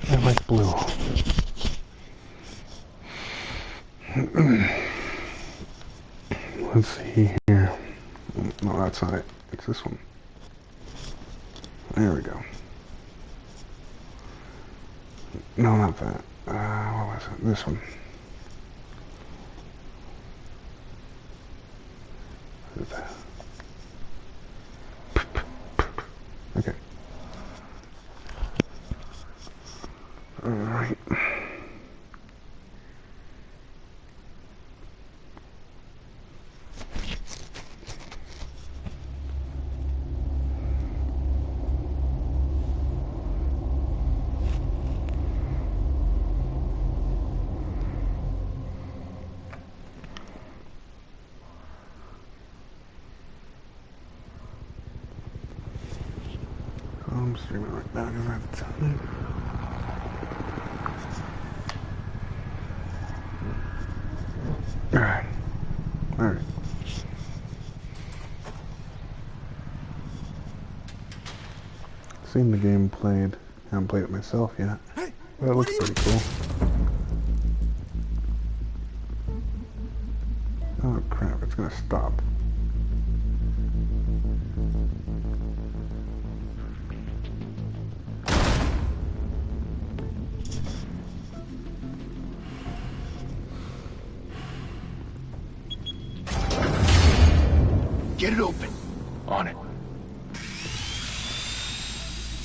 I like blue. Let's see here. No, that's not it. It's this one. There we go. No, not that. What was it? This one. What is that? Okay. Alright. I'm streaming right now because I have the time. Alright. Alright. Seen the game played. Haven't played it myself yet. Hey, but it looks pretty cool. Oh crap, it's gonna stop. get it open. On it.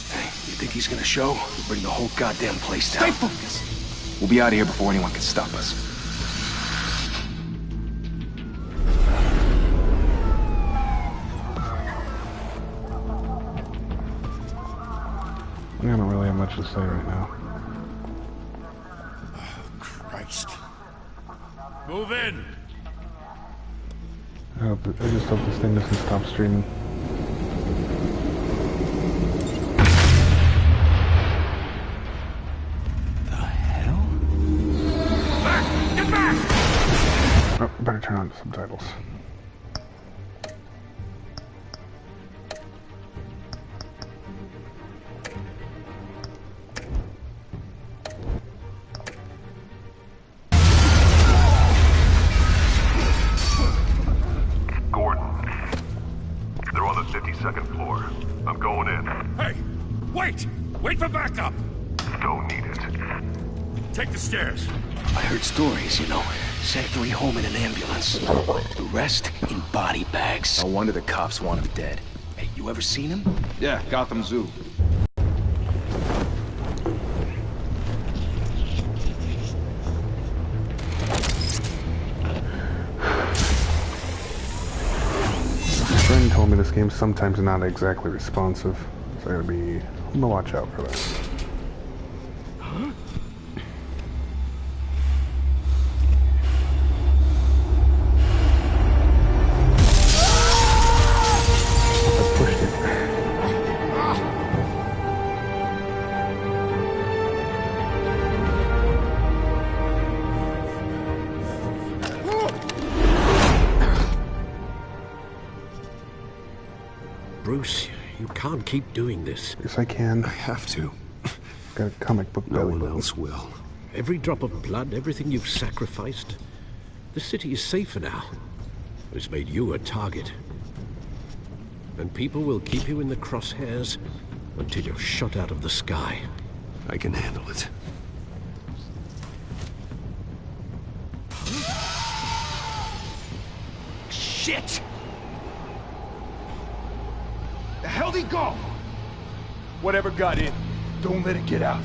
Hey, you think he's gonna show? We'll bring the whole goddamn place down. Stay focused! We'll be out of here before anyone can stop us. I don't really have much to say right now. Oh, Christ. Move in! I just hope this thing doesn't stop streaming. The hell? Back! Get back! Oh, better turn on the subtitles. Second floor. I'm going in. Hey! Wait! Wait for backup! Don't need it. Take the stairs. I heard stories, you know. Sent 3 home in an ambulance. The rest in body bags. No wonder the cops want him dead. Hey, you ever seen him? Yeah, Gotham Zoo. Told me this game's sometimes not exactly responsive, so I'm gonna watch out for that. Huh? I pushed it. Bruce, you can't keep doing this. Yes, I can. I have to. Got a comic book belly No one button. else will. Every drop of blood, everything you've sacrificed. The city is safer now. It's made you a target. And people will keep you in the crosshairs until you're shot out of the sky. I can handle it. Shit! The hell'd he go? Whatever got in, don't let it get out.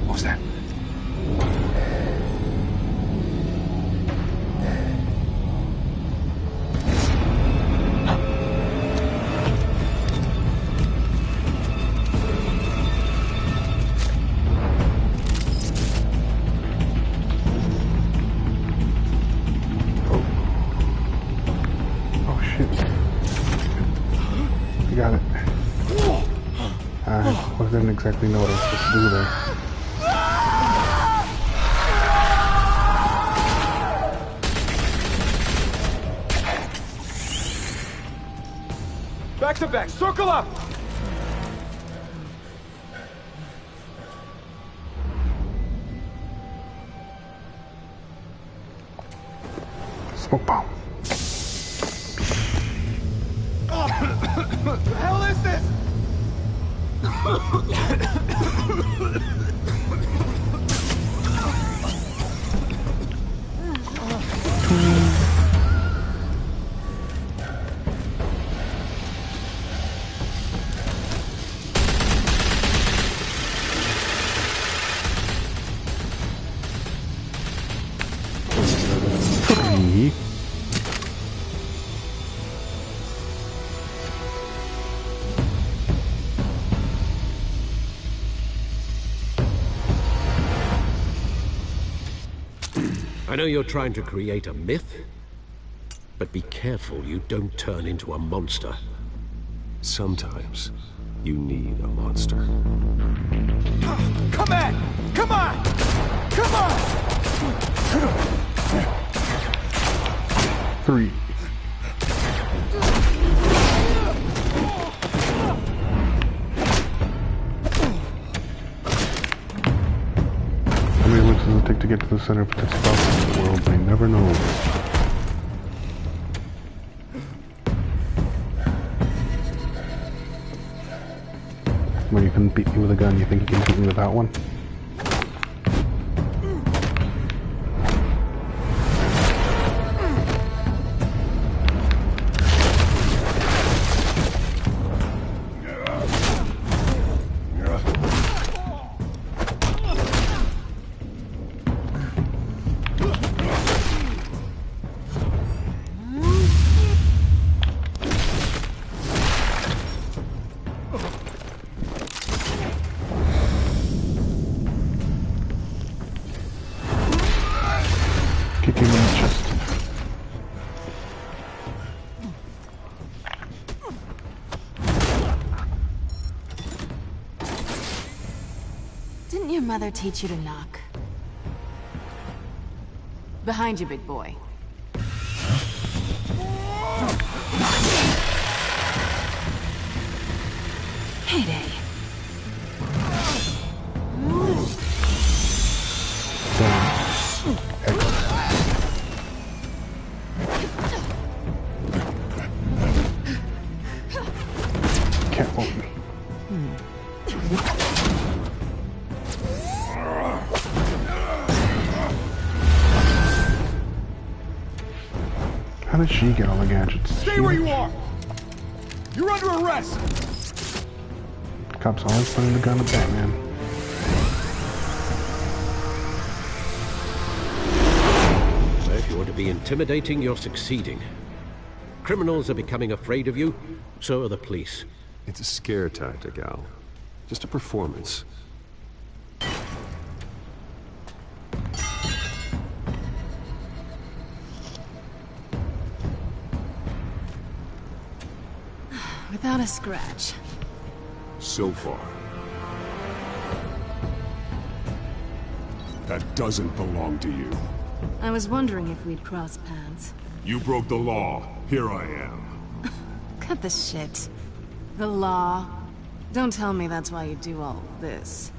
What was that? don't exactly know what I'm supposed to do there. Back to back, circle up! Smoke bomb. What the hell is this? Three. I know you're trying to create a myth, but be careful you don't turn into a monster. Sometimes you need a monster. Come on! Come on! Come on! 3. How many looks does it take to get to the center of the spot in the world? They never know. When you can beat me with a gun, you think you can beat me with that one? Kick him in the chest. Didn't your mother teach you to knock? Behind you, big boy. Heyday. Can't hold me. How did she get all the gadgets? Stay where you are! You're under arrest! Cops always pointing the gun at Batman. If you want to be intimidating, you're succeeding. Criminals are becoming afraid of you, so are the police. It's a scare tactic, Al. Just a performance. Without a scratch. So far. That doesn't belong to you. I was wondering if we'd cross paths. You broke the law. Here I am. Cut the shit. The law. Don't tell me that's why you do all this.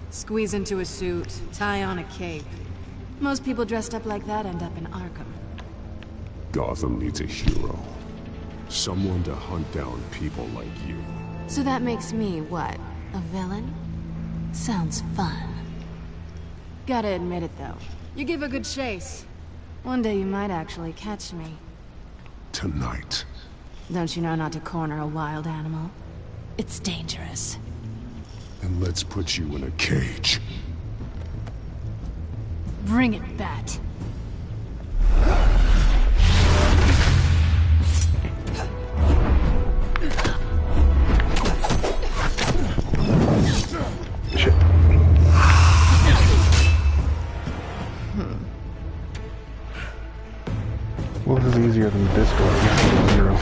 Squeeze into a suit, tie on a cape. Most people dressed up like that end up in Arkham. Gotham needs a hero. Someone to hunt down people like you. So that makes me, what, a villain? Sounds fun. Gotta admit it, though. You give a good chase. One day you might actually catch me. Tonight. Don't you know not to corner a wild animal? It's dangerous. Then let's put you in a cage. Bring it, Bat. Shit. Well, this is easier than the disco. 0.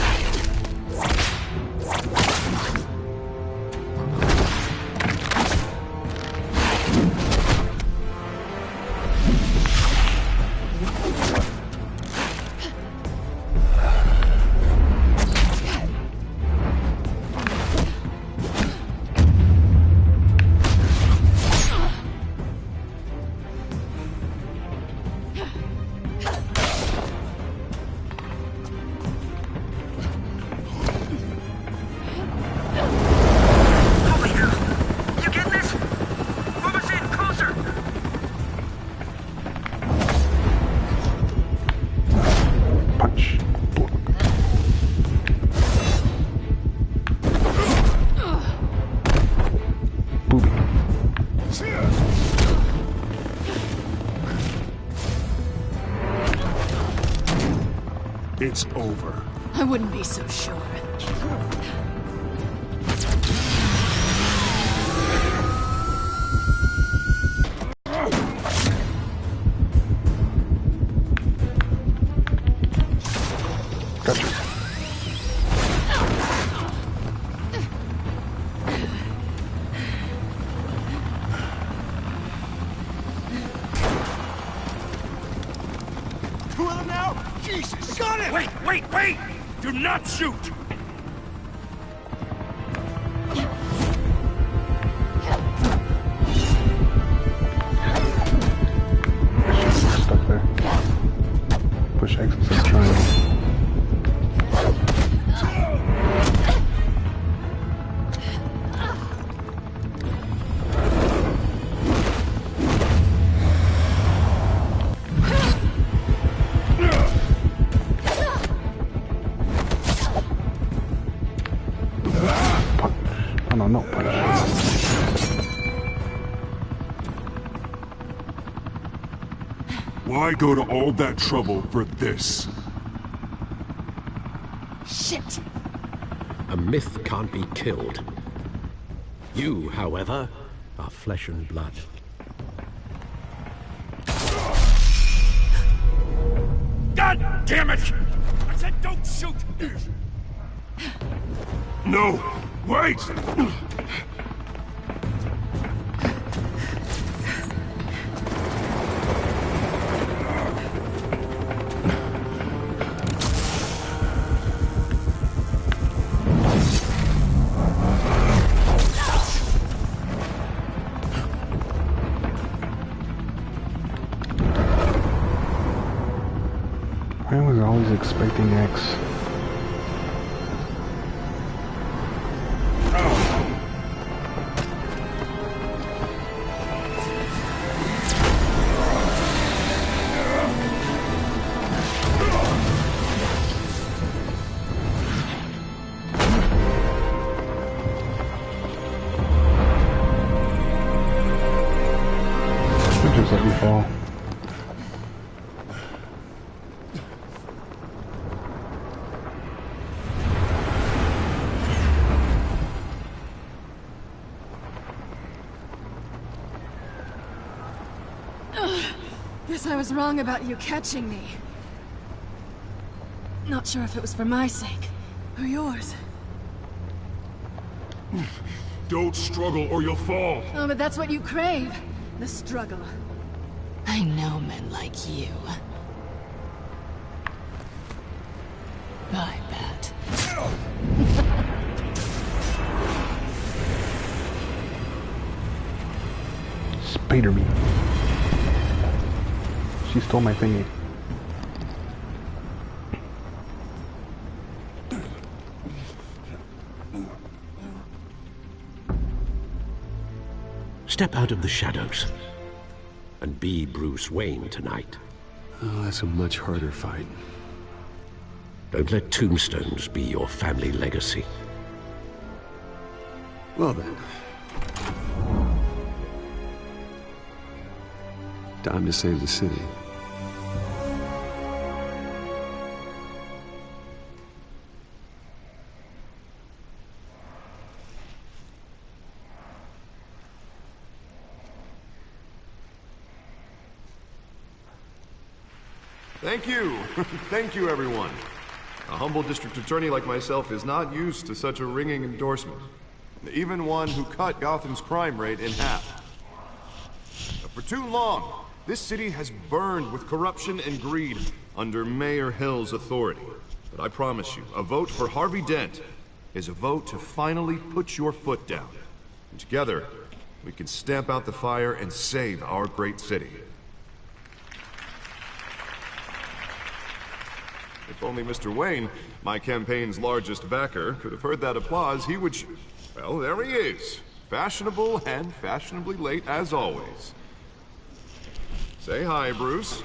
It's over. I wouldn't be so sure. Gotcha. Two of them now? Jesus! Got it! Wait! Do not shoot! Stuck there. Push X instead of triangle. No punch. Why go to all that trouble for this? Shit! A myth can't be killed. You, however, are flesh and blood. God damn it! I said don't shoot! No! Wait! I was always expecting X. Just let me fall. Guess I was wrong about you catching me. Not sure if it was for my sake, or yours. Don't struggle or you'll fall. Oh, but that's what you crave. The struggle. I know men like you. I bet. Spider me. She stole my thingy. Step out of the shadows and be Bruce Wayne tonight. Oh, that's a much harder fight. Don't let tombstones be your family legacy. Well then. Time to save the city. Thank you. Thank you, everyone. A humble district attorney like myself is not used to such a ringing endorsement. Even one who cut Gotham's crime rate in half. For too long, this city has burned with corruption and greed under Mayor Hill's authority. But I promise you, a vote for Harvey Dent is a vote to finally put your foot down. And together, we can stamp out the fire and save our great city. If only Mr. Wayne, my campaign's largest backer, could have heard that applause, he would well, there he is. Fashionable and fashionably late as always. Say hi, Bruce.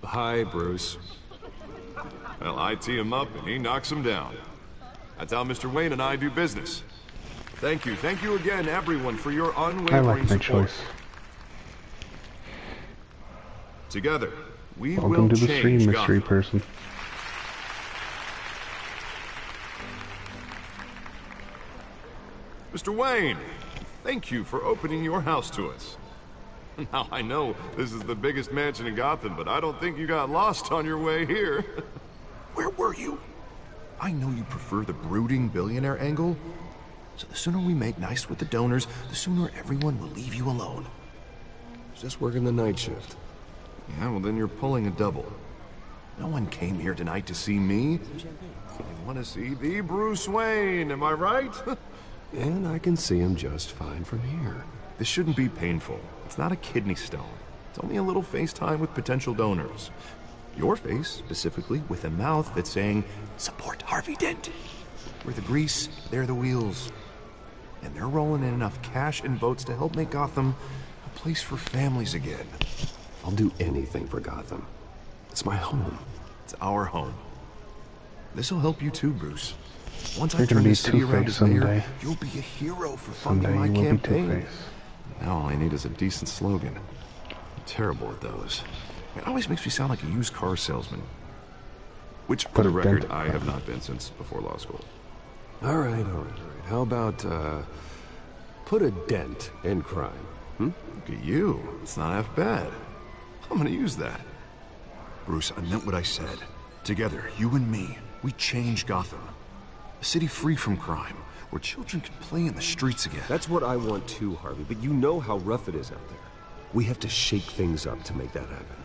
Hi, Bruce. Well, I tee him up and he knocks him down. That's how Mr. Wayne and I do business. Thank you again, everyone, for your unwavering I like my support. choice. Together, we Welcome will to the change stream, mystery Gotham. person. Mr. Wayne, thank you for opening your house to us. Now, I know this is the biggest mansion in Gotham, but I don't think you got lost on your way here. Where were you? I know you prefer the brooding billionaire angle, so the sooner we make nice with the donors, the sooner everyone will leave you alone. Just working the night shift. Yeah, well then you're pulling a double. No one came here tonight to see me. They want to see the Bruce Wayne, am I right? And I can see him just fine from here. This shouldn't be painful. It's not a kidney stone. It's only a little FaceTime with potential donors. Your face, specifically, with a mouth that's saying, support Harvey Dent. We're the grease, they're the wheels. And they're rolling in enough cash and votes to help make Gotham a place for families again. I'll do anything for Gotham. It's my home. It's our home. This'll help you too, Bruce. Once I You're gonna turn be the city around Two-Face as mayor, someday. you'll be a hero for Someday funding my you will be campaign. Two-Face. Now all I need is a decent slogan. I'm terrible at those. It always makes me sound like a used car salesman. Which, for Put the a record, dent. I have not been since before law school. All right. How about, put a dent in crime? Look at you. It's not half bad. I'm gonna use that. Bruce, I meant what I said. Together, you and me, we change Gotham. A city free from crime, where children can play in the streets again. That's what I want too, Harvey, but you know how rough it is out there. We have to shake things up to make that happen.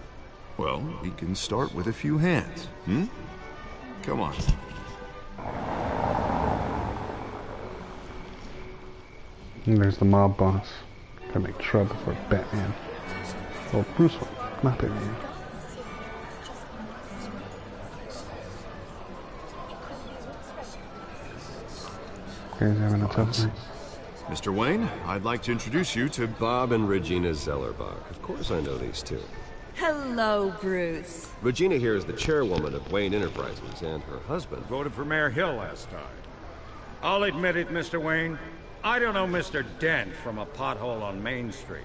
Well, we can start with a few hands, Come on. And there's the mob boss. Gotta make trouble for Batman. Well, Bruce Wayne, not Batman. Guys having a tough night. Mr. Wayne, I'd like to introduce you to Bob and Regina Zellerbach. Of course I know these two. Hello, Bruce. Regina here is the chairwoman of Wayne Enterprises, and her husband... Voted for Mayor Hill last time. I'll admit it, Mr. Wayne. I don't know Mr. Dent from a pothole on Main Street,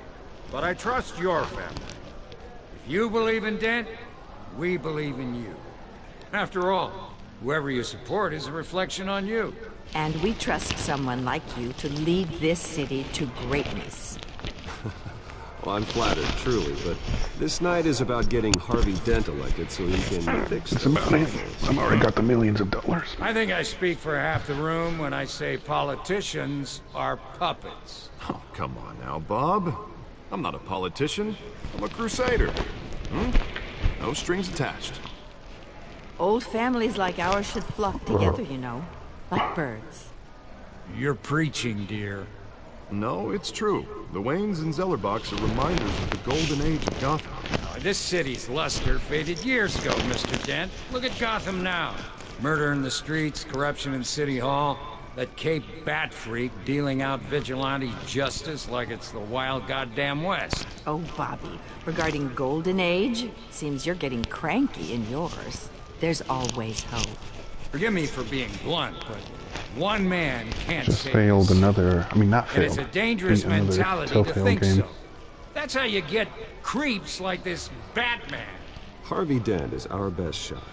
but I trust your family. If you believe in Dent, we believe in you. After all, whoever you support is a reflection on you. And we trust someone like you to lead this city to greatness. Well, I'm flattered, truly, but this night is about getting Harvey Dent elected so he can fix It's the about it. potholes. I've already got the millions of dollars. I think I speak for half the room when I say politicians are puppets. Oh, come on now, Bob. I'm not a politician. I'm a crusader. No strings attached. Old families like ours should flock together, you know, like birds. You're preaching, dear. No, it's true. The Waynes and Zellerbachs are reminders of the golden age of Gotham. This city's luster faded years ago, Mr. Dent. Look at Gotham now. Murder in the streets, corruption in City Hall, that Cape Bat freak dealing out vigilante justice like it's the wild goddamn West. Oh, Bobby, regarding Golden Age, seems you're getting cranky in yours. There's always hope. Forgive me for being blunt, but one man can't Just save failed us. another. I mean, not And failed. it's a dangerous beat another mentality to Telltale think game. so. That's how you get creeps like this Batman. Harvey Dent is our best shot.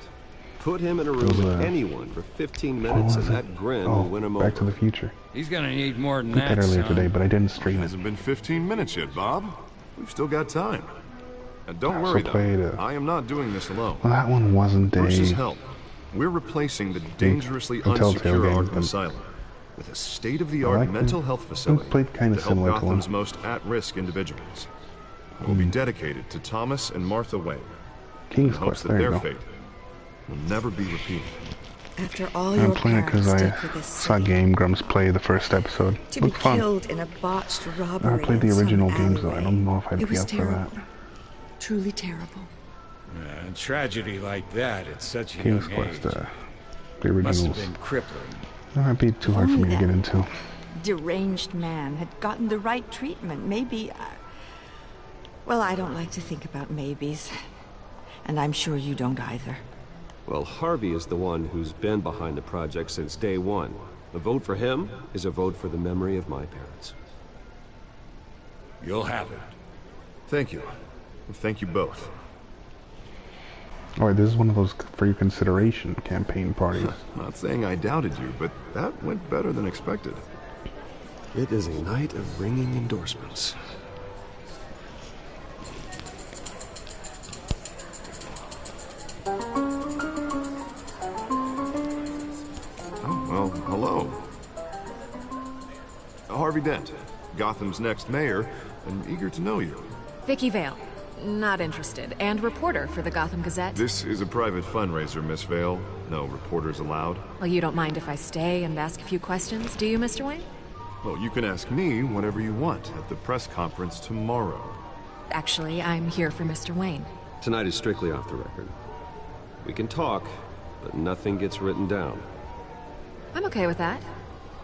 Put him in a room Those, with anyone for 15 What minutes was and it? that grin Oh, will win him Back to over. the Future. He's gonna need more than I beat that, that earlier son. today, but I didn't It stream it. hasn't been 15 minutes yet, Bob. We've still got time. And don't I worry, also played, though. I am not doing this alone. Well, that one wasn't Bruce's a... help. We're replacing the dangerously a Telltale unsecure game, Arkham but Asylum with a I state-of-the-art like mental them. health I facility played kind to of help similar to Gotham's one. most at-risk individuals. It will be dedicated to Thomas and Martha Wayne in King's hopes Quest, that there you their go. fate will never be repeated. After all I'm your playing it because parents I did for this saw city, Game Grumps play the first episode. to be Looked fun. killed in a botched robbery I played the in some original games though. I alleyway. don't know if I'd It be was up for terrible. that. Truly terrible. A tragedy like that at such a King's young Quest, age the must have originals. been crippling. That might be too hard for me to get into. Deranged man had gotten the right treatment. Maybe... Well, I don't like to think about maybes. And I'm sure you don't either. Well, Harvey is the one who's been behind the project since day one. A vote for him is a vote for the memory of my parents. You'll have it. Thank you. Thank you both. Alright, this is one of those for your consideration campaign parties. Not saying I doubted you, but that went better than expected. It is a night of ringing endorsements. Oh, well, hello. Harvey Dent, Gotham's next mayor, and eager to know you. Vicky Vale. Not interested. And reporter for the Gotham Gazette. This is a private fundraiser, Miss Vale. No reporters allowed. Well, you don't mind if I stay and ask a few questions, do you, Mr. Wayne? Well, you can ask me whatever you want at the press conference tomorrow. Actually, I'm here for Mr. Wayne. Tonight is strictly off the record. We can talk, but nothing gets written down. I'm okay with that.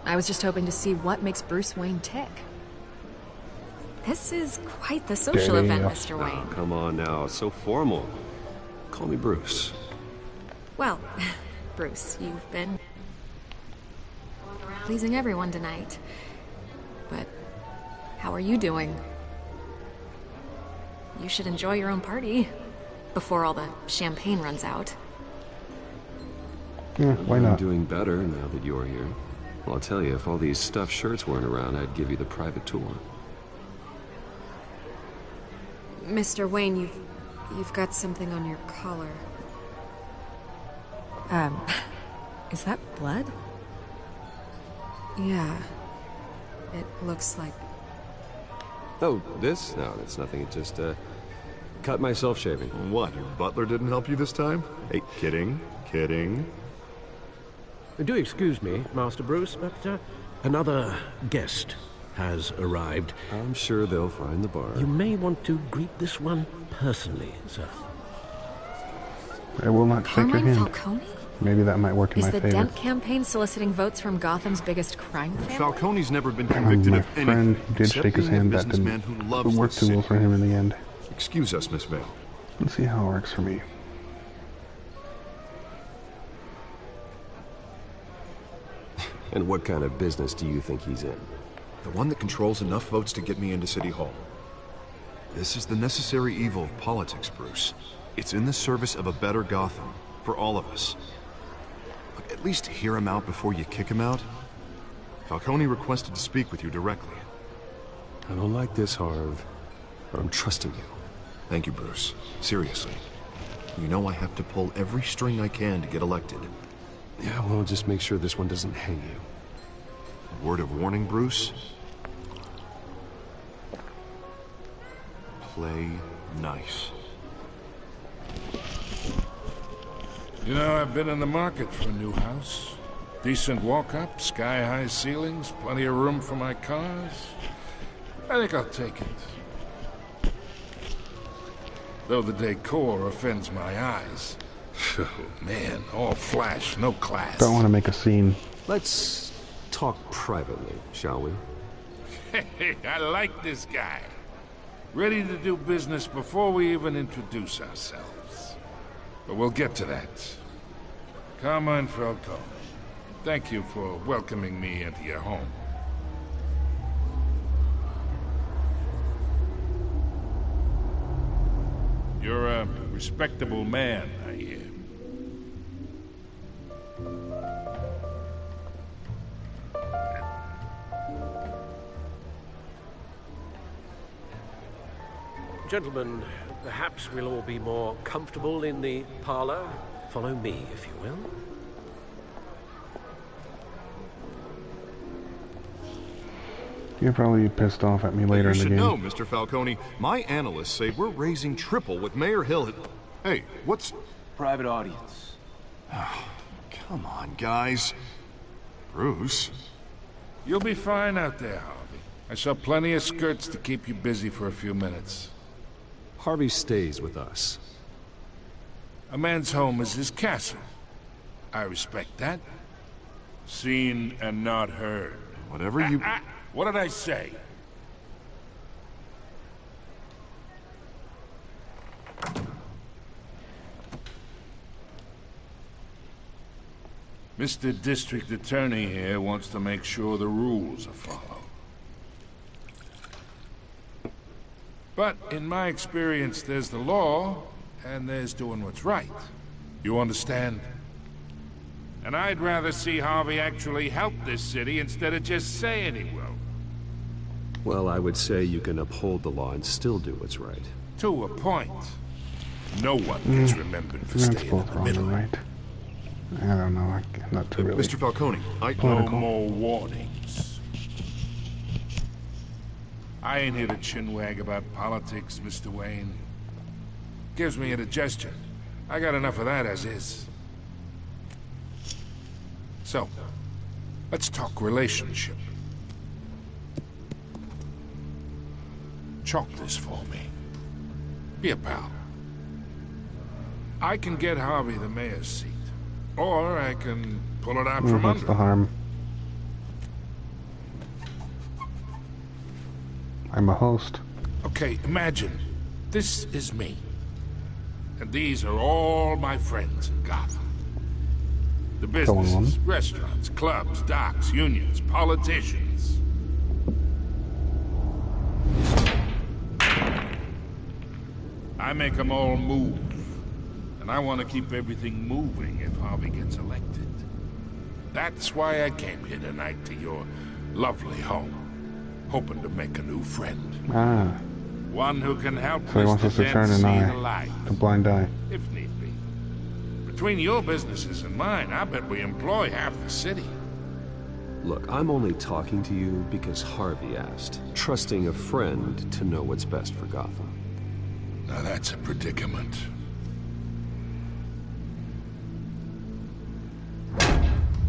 I was just hoping to see what makes Bruce Wayne tick. This is quite the social event, Mr. Wayne. Oh, come on now, it's so formal. Call me Bruce. Well, Bruce, you've been pleasing everyone tonight. But how are you doing? You should enjoy your own party before all the champagne runs out. Yeah, why not? I'm doing better now that you're here. Well, I'll tell you, if all these stuffed shirts weren't around, I'd give you the private tour. Mr. Wayne, you've got something on your collar. Is that blood? Yeah. It looks like... Oh, this? No, it's nothing. It just, cut myself shaving. What, your butler didn't help you this time? Hey, kidding, kidding. Do excuse me, Master Bruce, but another guest has arrived. I'm sure they'll find the bar. You may want to greet this one personally, sir. I will not shake your hand. Falcone? Maybe that might work in my Is the favor. Dent campaign soliciting votes from Gotham's biggest crime family? Falcone's never been convicted My of friend anything did except shake his being a hand. That businessman didn't who loves work the too well city. for him in the end. Excuse us, Miss Vale. Let's see how it works for me. And what kind of business do you think he's in? The one that controls enough votes to get me into City Hall. This is the necessary evil of politics, Bruce. It's in the service of a better Gotham, for all of us. Look, at least hear him out before you kick him out. Falcone requested to speak with you directly. I don't like this, Harv, but I'm trusting you. Thank you, Bruce. Seriously. You know I have to pull every string I can to get elected. Yeah, well, just make sure this one doesn't hang you. A word of warning, Bruce? Play nice. You know, I've been in the market for a new house. Decent walk-up, sky-high ceilings, plenty of room for my cars. I think I'll take it. Though the decor offends my eyes. Oh, man, all flash, no class. Don't want to make a scene. Let's talk privately, shall we? Hey, I like this guy. Ready to do business before we even introduce ourselves. But we'll get to that. Carmine Falcone, thank you for welcoming me into your home. You're a respectable man, I hear. Gentlemen, perhaps we'll all be more comfortable in the parlor. Follow me, if you will. You're probably pissed off at me later in the You game. should know, Mr. Falcone, my analysts say we're raising triple with Mayor Hill. Hey, what's... Private audience. Come on, guys. Bruce? You'll be fine out there, Harvey. I saw plenty of skirts to keep you busy for a few minutes. Harvey stays with us. A man's home is his castle. I respect that. Seen and not heard. Whatever you... What did I say? Mr. District Attorney here wants to make sure the rules are followed. But in my experience, there's the law, and there's doing what's right. You understand? And I'd rather see Harvey actually help this city instead of just saying he will. Well, I would say you can uphold the law and still do what's right. To a point. No one gets remembered for That's staying in both the wrong middle. and right. I don't know. I'm not too really. Mr. Falcone, No Political. more warnings. I ain't here to chinwag about politics, Mr. Wayne. Gives me indigestion. I got enough of that as is. So, let's talk relationship. Chalk this for me. Be a pal. I can get Harvey the mayor's seat. Or I can pull it out from What's under. the harm? I'm a host. Okay, imagine. This is me. And these are all my friends in Gotham. The businesses, restaurants, clubs, docks, unions, politicians. I make them all move. And I want to keep everything moving if Harvey gets elected. That's why I came here tonight to your lovely home. Hoping to make a new friend. Ah. One who can help So he wants Mr. us to Dent turn an see the eye. light, A blind eye. if need be. Between your businesses and mine, I bet we employ half the city. Look, I'm only talking to you because Harvey asked, trusting a friend to know what's best for Gotham. Now that's a predicament.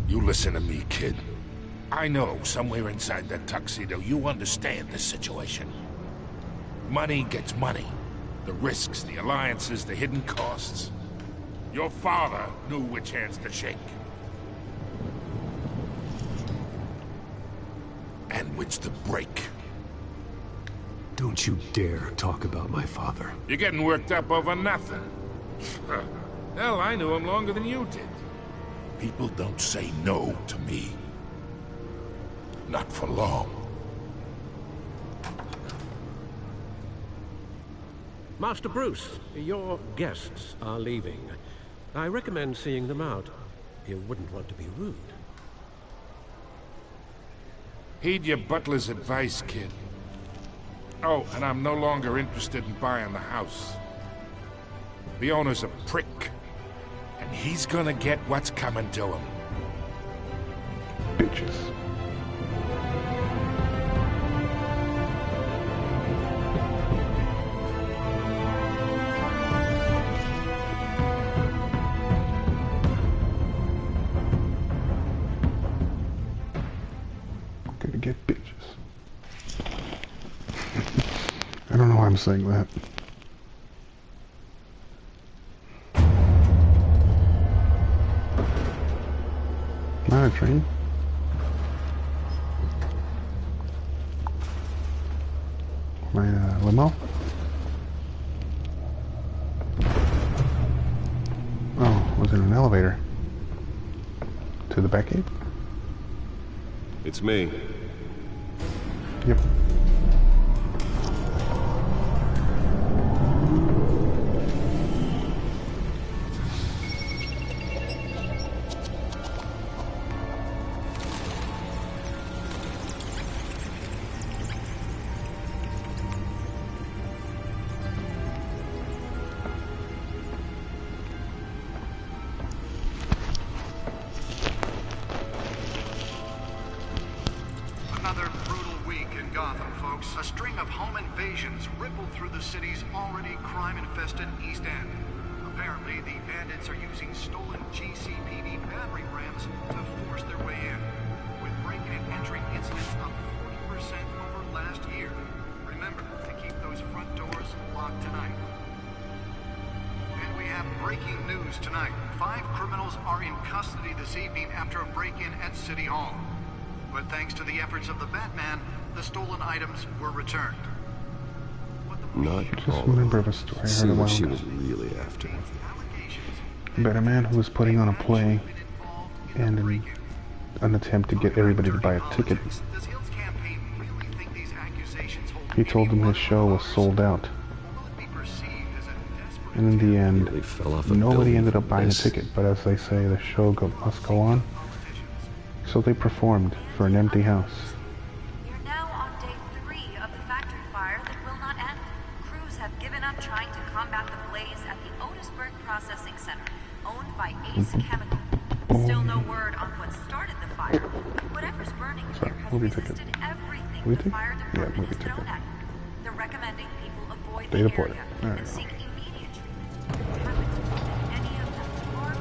You listen to me, kid. I know somewhere inside that tuxedo you understand this situation. Money gets money. The risks, the alliances, the hidden costs. Your father knew which hands to shake. And which to break. Don't you dare talk about my father. You're getting worked up over nothing. Hell, I knew him longer than you did. People don't say no to me. Not for long. Master Bruce, your guests are leaving. I recommend seeing them out. You wouldn't want to be rude. Heed your butler's advice, kid. Oh, and I'm no longer interested in buying the house. The owner's a prick. And he's gonna get what's coming to him. Bitches. Gonna get bitches. I don't know why I'm saying that. Not a train. My limo. Oh, was it an elevator? To the back gate? It's me. Yep. Another brutal week in Gotham, folks. A string of home invasions rippled through the city's already crime-infested East End. Apparently, the bandits are using stolen GCPD battering rams to force their way in, with break-in and entry incidents up 40% over last year. Remember to keep those front doors locked tonight. And we have breaking news tonight. 5 criminals are in custody this evening after a break-in at City Hall. But thanks to the efforts of the Batman, the stolen items were returned. Not Just all. remember of a story I See heard a what while she ago. was really after. About a man who was putting on a play and an attempt to get everybody to buy a ticket. He told them his show was sold out. And in the end, Nearly fell off a nobody building ended up from buying a this. ticket, but as they say, the show must go on. So they performed for an empty house. We are now on day 3 of the factory fire that will not end. Crews have given up trying to combat the blaze at the Otisburg Processing Center, owned by Ace Chemical. Still no word on what started the fire. Whatever's burning here has resisted everything the fire department has thrown at it. They're recommending people avoid the area and seek immediate treatment. Any of them are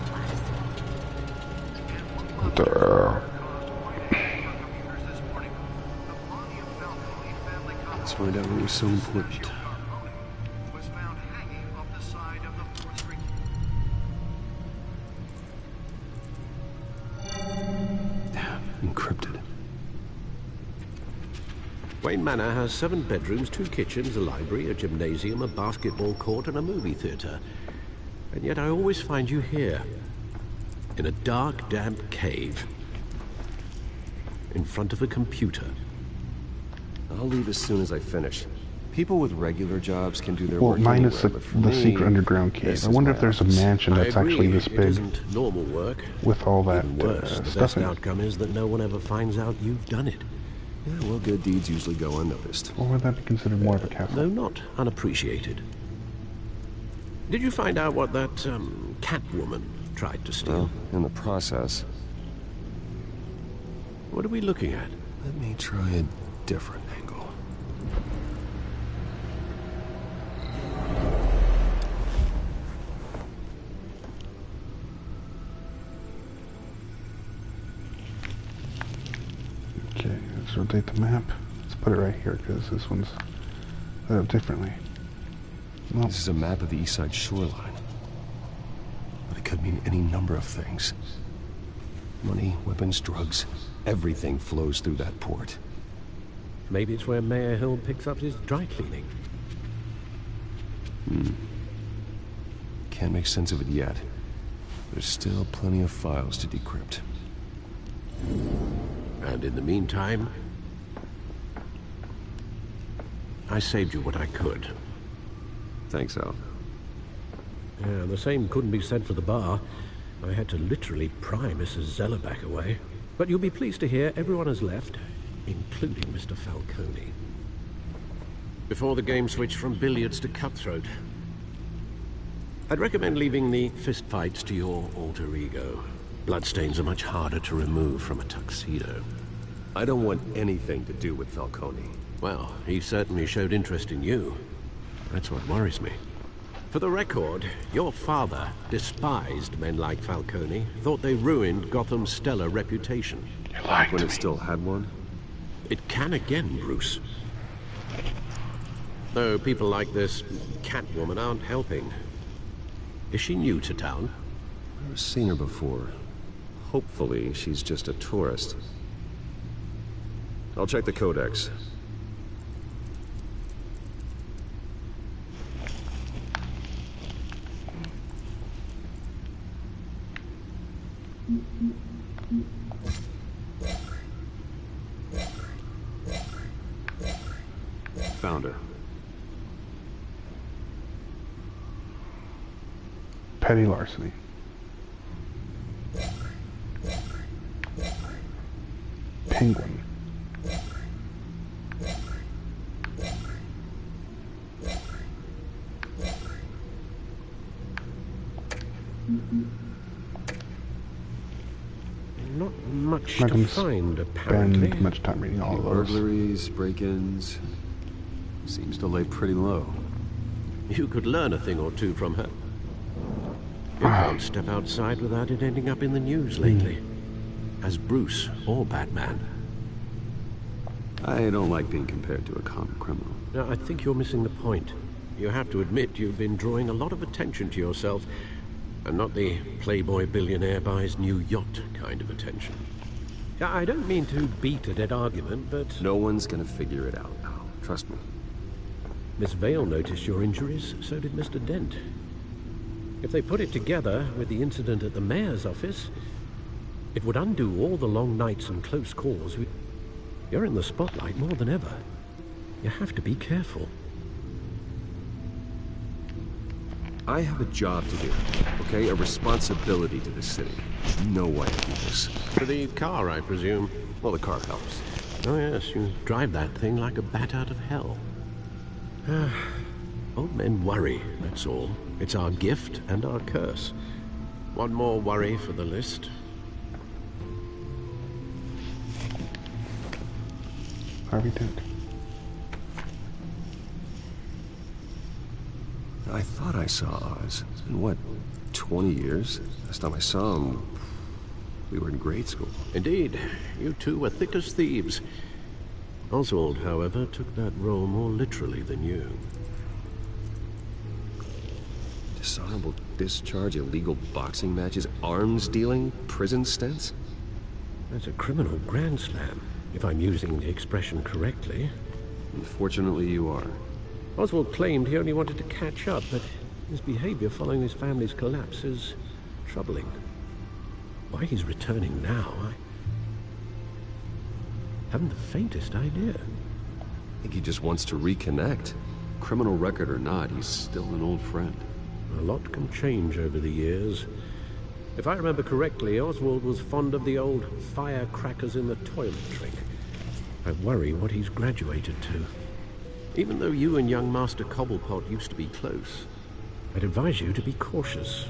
Let's find out what was so important. Encrypted. Wayne Manor has 7 bedrooms, 2 kitchens, a library, a gymnasium, a basketball court, and a movie theater. And yet I always find you here, in a dark, damp cave, in front of a computer. I'll leave as soon as I finish. People with regular jobs can do their Well, work minus anywhere, but for the me, secret underground cave. I wonder if there's a mansion that's actually this It big isn't normal work. with all that Even worse, the stuff best in it. outcome is that no one ever finds out you've done it. Yeah, well, good deeds usually go unnoticed. Or would that be considered more of a castle? Though not unappreciated. Did you find out what that, cat woman tried to steal? Well, in the process. What are we looking at? Let me try a different angle. Okay, let's rotate the map. Let's put it right here because this one's lit up differently. Well, This is a map of the east side shoreline. But it could mean any number of things. Money, weapons, drugs, everything flows through that port. Maybe it's where Mayor Hill picks up his dry cleaning. Can't make sense of it yet. There's still plenty of files to decrypt. And in the meantime, I saved you what I could. Thanks, Al. Yeah, the same couldn't be said for the bar. I had to literally pry Mrs. Zellerback away. But you'll be pleased to hear everyone has left, including Mr. Falcone. Before the game switched from billiards to cutthroat. I'd recommend leaving the fistfights to your alter ego. Bloodstains are much harder to remove from a tuxedo. I don't want anything to do with Falcone. Well, he certainly showed interest in you. That's what worries me. For the record, your father despised men like Falcone, thought they ruined Gotham's stellar reputation. you lied When to it me. still had one? It can again, Bruce. Though people like this Catwoman aren't helping. Is she new to town? Never seen her before. Hopefully, she's just a tourist. I'll check the codex. Found her. Petty larceny. Penguin. Not much Not to gonna find, apparently. spend much time reading all of those. Burglaries, break-ins. Seems to lay pretty low. You could learn a thing or two from her. You can't step outside without it ending up in the news lately. As Bruce or Batman. I don't like being compared to a common criminal. Now, I think you're missing the point. You have to admit you've been drawing a lot of attention to yourself, and not the playboy billionaire buys new yacht kind of attention. I don't mean to beat a dead argument, but... No one's gonna figure it out now. Trust me. Miss Vale noticed your injuries, so did Mr. Dent. If they put it together with the incident at the mayor's office, it would undo all the long nights and close calls. You're in the spotlight more than ever. You have to be careful. I have a job to do, okay? A responsibility to this city. You know why I do this. For the car, I presume. Well, the car helps. Oh yes, you drive that thing like a bat out of hell. Old men worry, that's all. It's our gift and our curse. One more worry for the list. Harvey Dent. I thought I saw Oz. It's been, what, 20 years? Last time I saw him, we were in grade school. Indeed, you two were thick as thieves. Oswald, however, took that role more literally than you. Dishonorable discharge, illegal boxing matches, arms dealing, prison stints? That's a criminal grand slam, if I'm using the expression correctly. Unfortunately, you are. Oswald claimed he only wanted to catch up, but his behavior following his family's collapse is troubling. Why he's returning now, I haven't the faintest idea. I think he just wants to reconnect. Criminal record or not, he's still an old friend. A lot can change over the years. If I remember correctly, Oswald was fond of the old firecrackers in the toilet trick. I worry what he's graduated to. Even though you and young Master Cobblepot used to be close, I'd advise you to be cautious.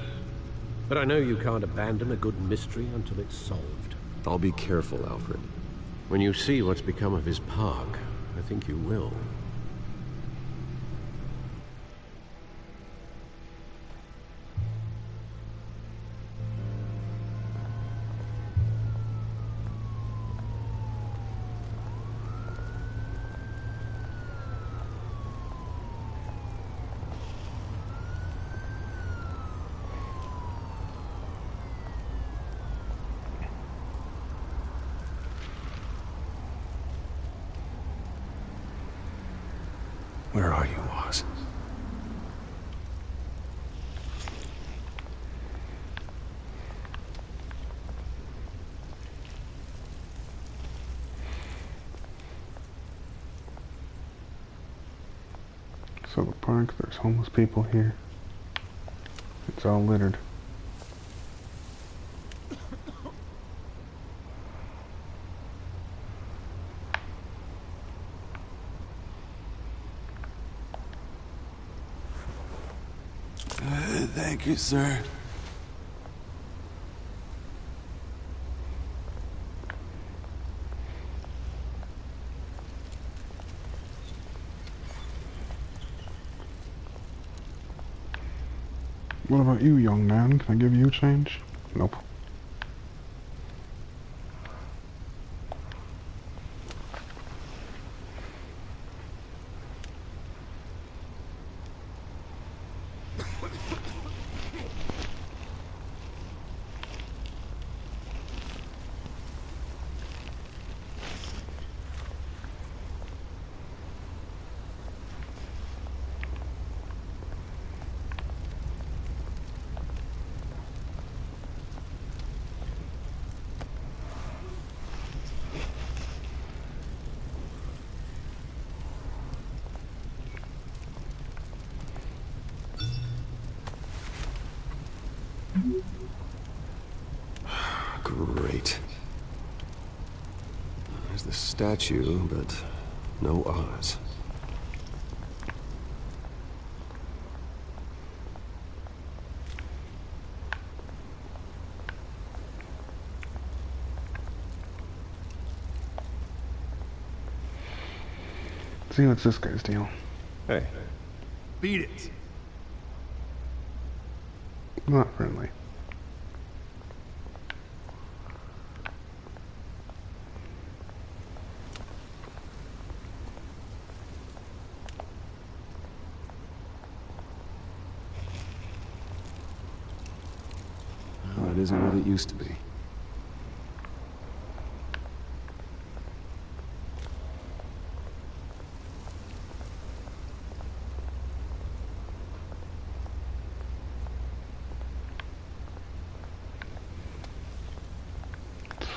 But I know you can't abandon a good mystery until it's solved. I'll be careful, Alfred. When you see what's become of his park, I think you will. Where are you, Oz? So the park, there's homeless people here. It's all littered. Thank you, sir. What about you, young man? Can I give you change? Nope. Great. There's the statue, but no Oz. See what's this guy's deal. Hey. Beat it. Not friendly. Well, it isn't what it used to be.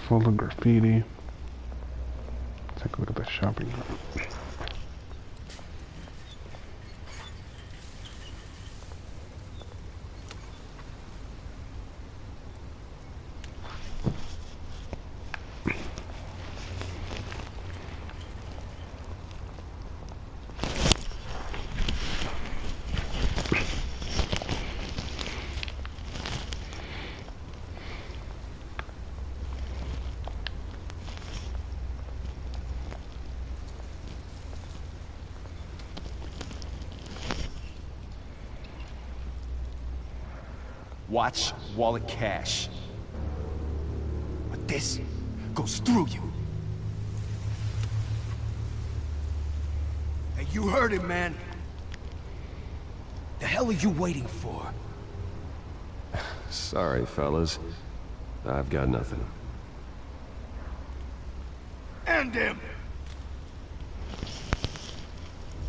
Full of graffiti. Let's take a look at the shopping mall. Watch wallet cash. But this goes through you. Hey, you heard him, man. The hell are you waiting for? Sorry, fellas. I've got nothing. End him!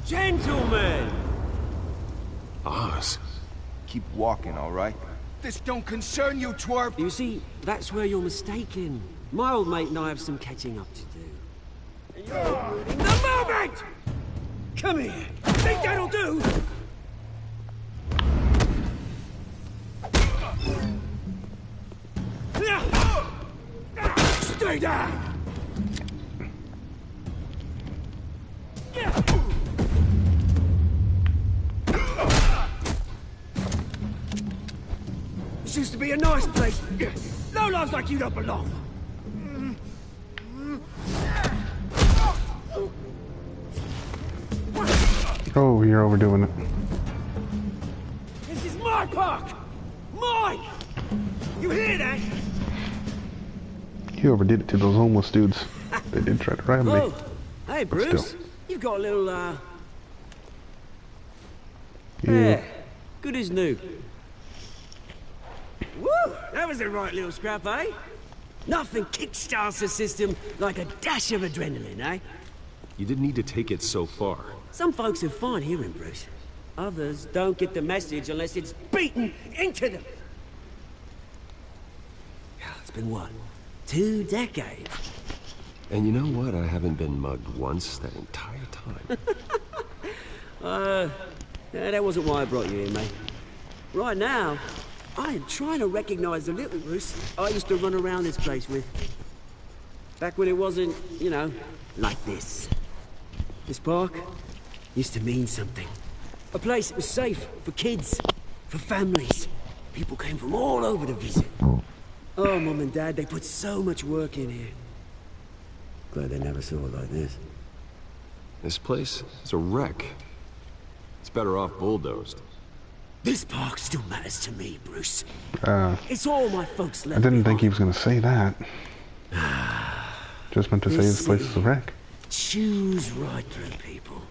Gentlemen! Oz. Keep walking, all right? This don't concern you, twerp! You see, that's where you're mistaken. My old mate and I have some catching up to do. And you're ruining the moment! Come here! Think that'll do? Stay down! This used to be a nice place. No lives like you don't belong. Oh, you're overdoing it. This is my park! Mine! You hear that? You overdid it to those homeless dudes. They did try to rob me. Oh, hey, But Bruce. still. You've got a little, Yeah. Yeah, good as new. Woo! That was a right little scrap, eh? Nothing kickstarts the system like a dash of adrenaline, eh? You didn't need to take it so far. Some folks are fine hearing, Bruce. Others don't get the message unless it's beaten into them. It's been what? 2 decades? And you know what? I haven't been mugged once that entire time. Yeah, that wasn't why I brought you here, mate. Right now, I am trying to recognize the little Bruce I used to run around this place with. Back when it wasn't, you know, like this. This park used to mean something. A place that was safe for kids, for families. People came from all over to visit. Oh, Mum and Dad, they put so much work in here. Glad they never saw it like this. This place is a wreck. It's better off bulldozed. This park still matters to me, Bruce. It's all my folks left I didn't think behind. he was gonna say that. Just meant to say this place is a wreck. Choose right through people.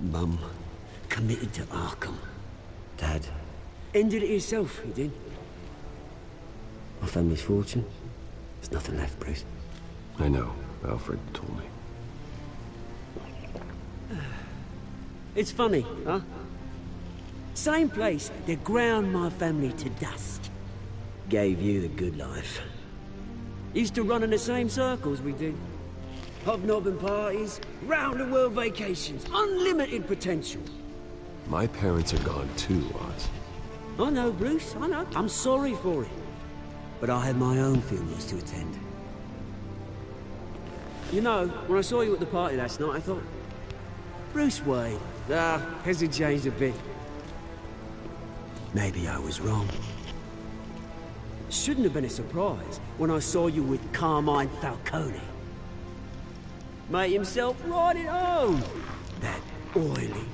Mum committed to Arkham. Dad ended it himself, he did. My family's fortune. There's nothing left, Bruce. I know. Alfred told me. It's funny, huh? Same place that ground my family to dust. Gave you the good life. Used to run in the same circles we did. Hobnobbing parties, round-the-world vacations, unlimited potential. My parents are gone too, Oz. I know, Bruce, I know. I'm sorry for it. But I had my own funerals to attend. You know, when I saw you at the party last night, I thought... Bruce Wayne. Has it changed a bit? Maybe I was wrong. Shouldn't have been a surprise when I saw you with Carmine Falcone. Made himself right at home. That oily...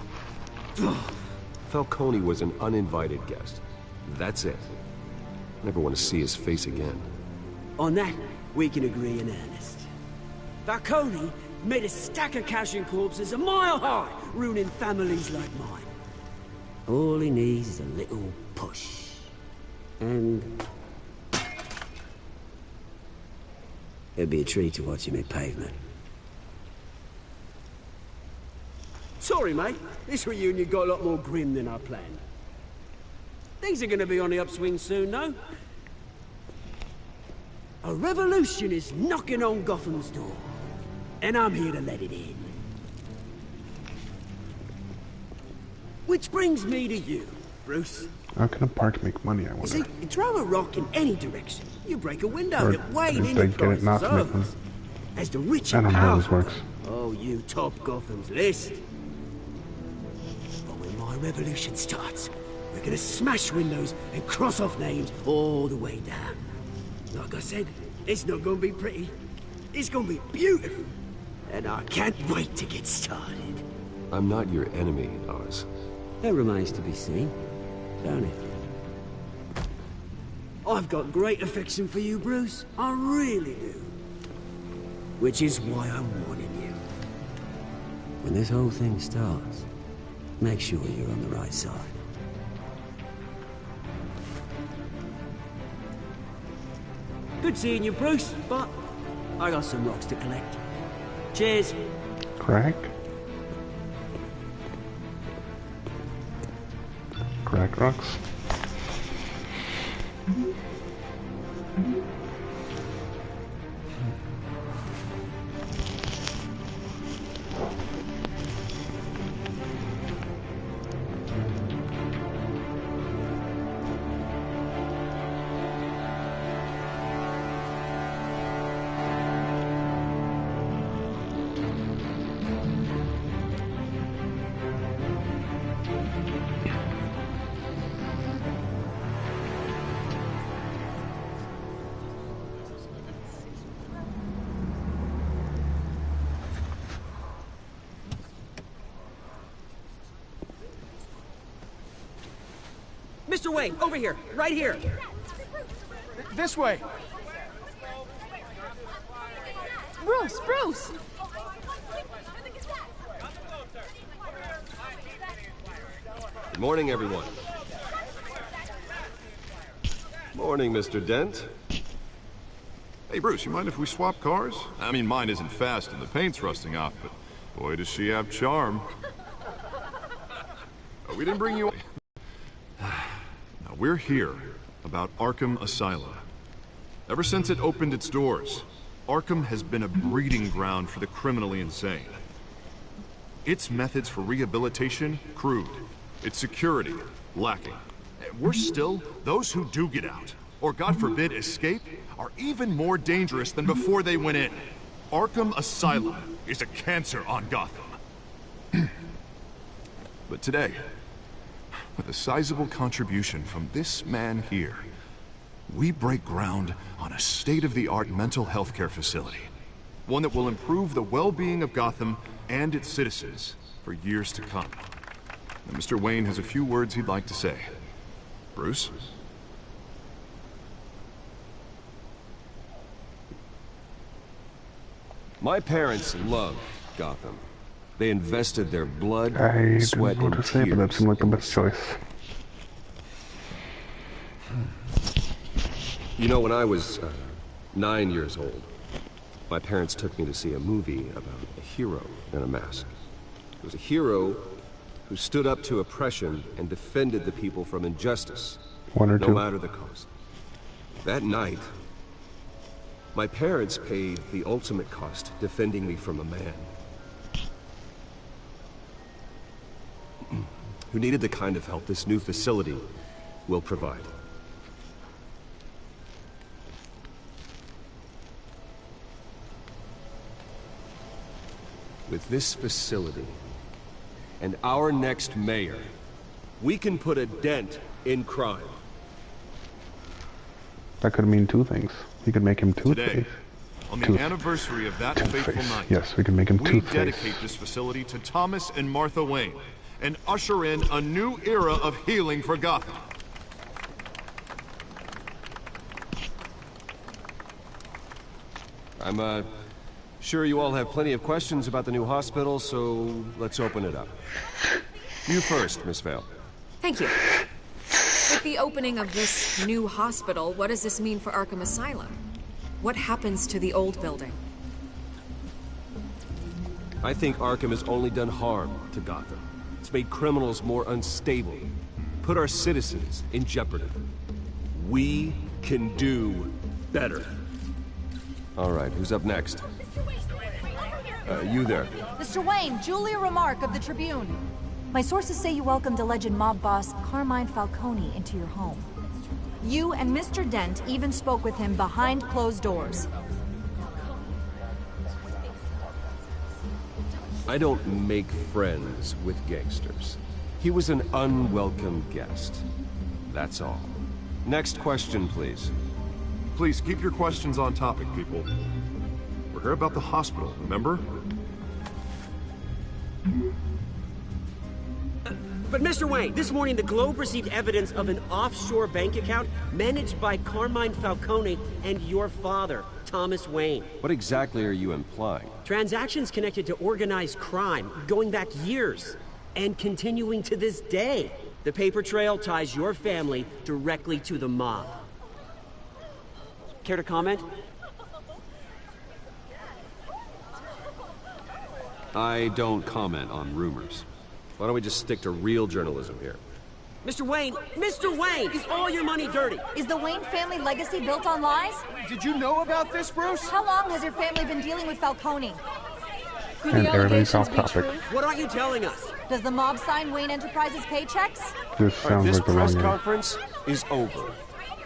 Falcone was an uninvited guest. That's it. Never want to see his face again. On that, we can agree in earnest. Falcone made a stack of cash and corpses a mile high, ruining families like mine. All he needs is a little push. And... it'd be a treat to watch him hit pavement. Sorry, mate. This reunion got a lot more grim than I planned. Things are gonna be on the upswing soon, no? A revolution is knocking on Gotham's door. And I'm here to let it in. Which brings me to you, Bruce. How can a park make money, I You wonder? see, you throw a rock in any direction, you break a window Or that Wayne if they get it not Enterprises to make money. owns. As the rich I and don't know how this powerful. works. Oh, you top Gotham's list. But when my revolution starts, we're gonna smash windows and cross off names all the way down. Like I said, it's not gonna be pretty. It's gonna be beautiful. And I can't wait to get started. I'm not your enemy, Oz. It remains to be seen, don't it? I've got great affection for you, Bruce. I really do. Which is why I'm warning you. When this whole thing starts, make sure you're on the right side. Good seeing you, Bruce, but I got some rocks to collect. Cheers. Crack? Crack rocks? Mr. Wayne, over here, right here. This way. Bruce, Bruce! Good morning, everyone. Morning, Mr. Dent. Hey, Bruce, you mind if we swap cars? I mean, mine isn't fast and the paint's rusting off, but boy, does she have charm. Oh, we didn't bring you... Now, we're here about Arkham Asylum. Ever since it opened its doors, Arkham has been a breeding ground for the criminally insane. Its methods for rehabilitation, crude. Its security, lacking. Worse still, those who do get out, or God forbid escape, are even more dangerous than before they went in. Arkham Asylum is a cancer on Gotham. But today, with a sizable contribution from this man here, we break ground on a state-of-the-art mental health care facility. One that will improve the well-being of Gotham and its citizens for years to come. Now, Mr. Wayne has a few words he'd like to say. Bruce? My parents loved Gotham. They invested their blood, I sweat, didn't know and what to say, but that tears seemed like the in best choice. You know, when I was 9 years old, my parents took me to see a movie about a hero in a mask. It was a hero who stood up to oppression and defended the people from injustice, One or no two. matter the cost. That night, my parents paid the ultimate cost defending me from a man who needed the kind of help this new facility will provide. With this facility and our next mayor, we can put a dent in crime. That could mean two things. We could make him Today, Two-Face. on the anniversary of that fateful Two-Face. night, Yes, we can make him we Two-Face. dedicate this facility to Thomas and Martha Wayne and usher in a new era of healing for Gotham. I'm sure you all have plenty of questions about the new hospital, so let's open it up. You first, Miss Vale. Thank you. With the opening of this new hospital, what does this mean for Arkham Asylum? What happens to the old building? I think Arkham has only done harm to Gotham. It's made criminals more unstable, put our citizens in jeopardy. We can do better. All right, who's up next? You there. Mr. Wayne, Julia Remark of the Tribune. My sources say you welcomed alleged mob boss Carmine Falcone into your home. You and Mr. Dent even spoke with him behind closed doors. I don't make friends with gangsters. He was an unwelcome guest. That's all. Next question, please. Please keep your questions on topic, people. We're here about the hospital, remember? But Mr. Wayne, this morning the Globe received evidence of an offshore bank account managed by Carmine Falcone and your father, Thomas Wayne. What exactly are you implying? Transactions connected to organized crime, going back years, and continuing to this day. The paper trail ties your family directly to the mob. Care to comment? I don't comment on rumors. Why don't we just stick to real journalism here? Mr. Wayne, is all your money dirty? Is the Wayne family legacy built on lies? Did you know about this, Bruce? How long has your family been dealing with Falcone? Could And the everybody's allegations off be topic. true? What aren't you telling us? Does the mob sign Wayne Enterprises paychecks? This sounds This like the press wrong conference is over.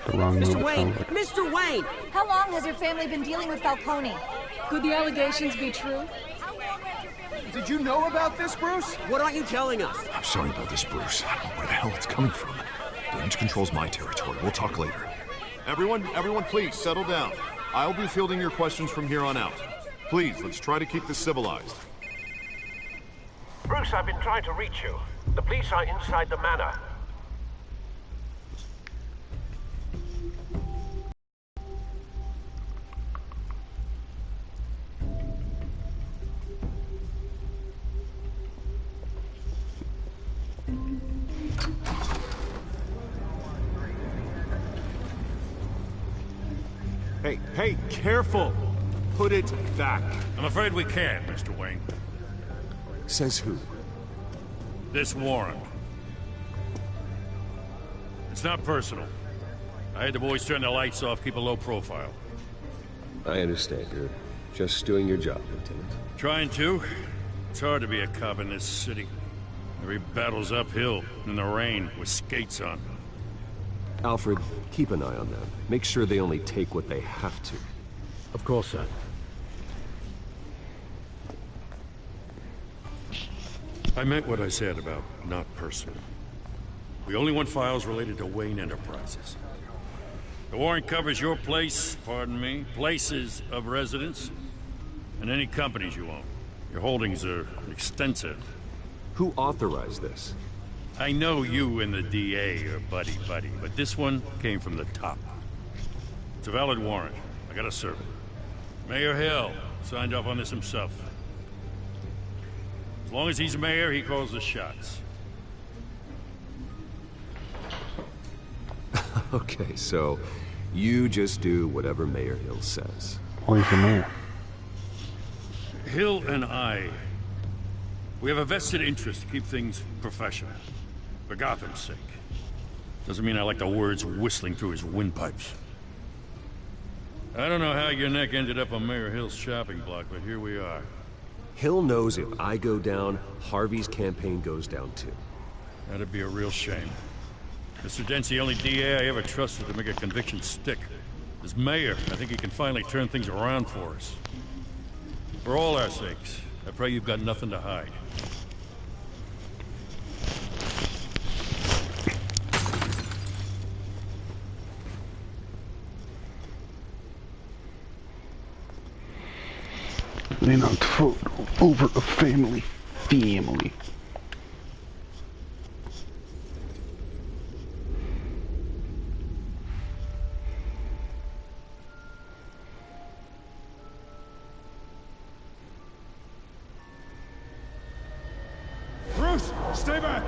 the wrong move. Mr. It Wayne, sounds like. Mr. Wayne! How long has your family been dealing with Falcone? Could the allegations be true? Did you know about this, Bruce? What aren't you telling us? I'm sorry about this, Bruce. I don't know where the hell it's coming from. Damage control's my territory. We'll talk later. Everyone, please settle down. I'll be fielding your questions from here on out. Please, let's try to keep this civilized. Bruce, I've been trying to reach you. The police are inside the manor. Hey, careful! Put it back. I'm afraid we can't, Mr. Wayne. Says who? This warrant. It's not personal. I had the boys turn the lights off, keep a low profile. I understand. You're just doing your job, Lieutenant. Trying to. It's hard to be a cop in this city. Every battle's uphill, in the rain, with skates on. Alfred, keep an eye on them. Make sure they only take what they have to. Of course, sir. I meant what I said about not personal. We only want files related to Wayne Enterprises. The warrant covers your place, pardon me, places of residence, and any companies you own. Your holdings are extensive. Who authorized this? I know you and the DA are buddy-buddy, but this one came from the top. It's a valid warrant. I gotta serve it. Mayor Hill signed off on this himself. As long as he's mayor, he calls the shots. Okay, so you just do whatever Mayor Hill says. Well, he's the mayor. Hill and I, we have a vested interest to keep things professional. For Gotham's sake. Doesn't mean I like the words whistling through his windpipes. I don't know how your neck ended up on Mayor Hill's shopping block, but here we are. Hill knows if I go down, Harvey's campaign goes down too. That'd be a real shame. Mr. Dent's the only DA I ever trusted to make a conviction stick. As mayor, I think he can finally turn things around for us. For all our sakes, I pray you've got nothing to hide. They knocked over a family. Bruce, stay back!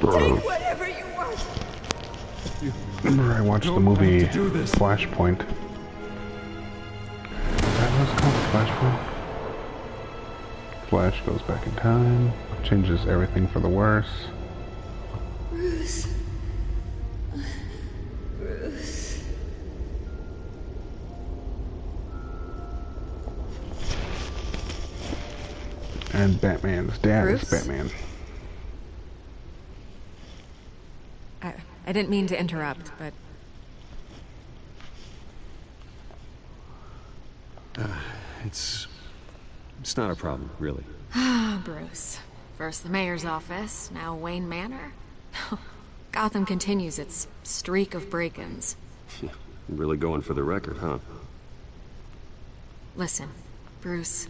Take whatever you want. Remember I watched the movie Flashpoint. Is that what it's called? Flashpoint? Flash goes back in time, changes everything for the worse. Bruce. Bruce. And Batman's dad is Bruce? Batman. I didn't mean to interrupt, but... It's not a problem, really. Ah, Bruce. First the mayor's office, now Wayne Manor. Gotham continues its streak of break-ins. Really going for the record, huh? Listen, Bruce.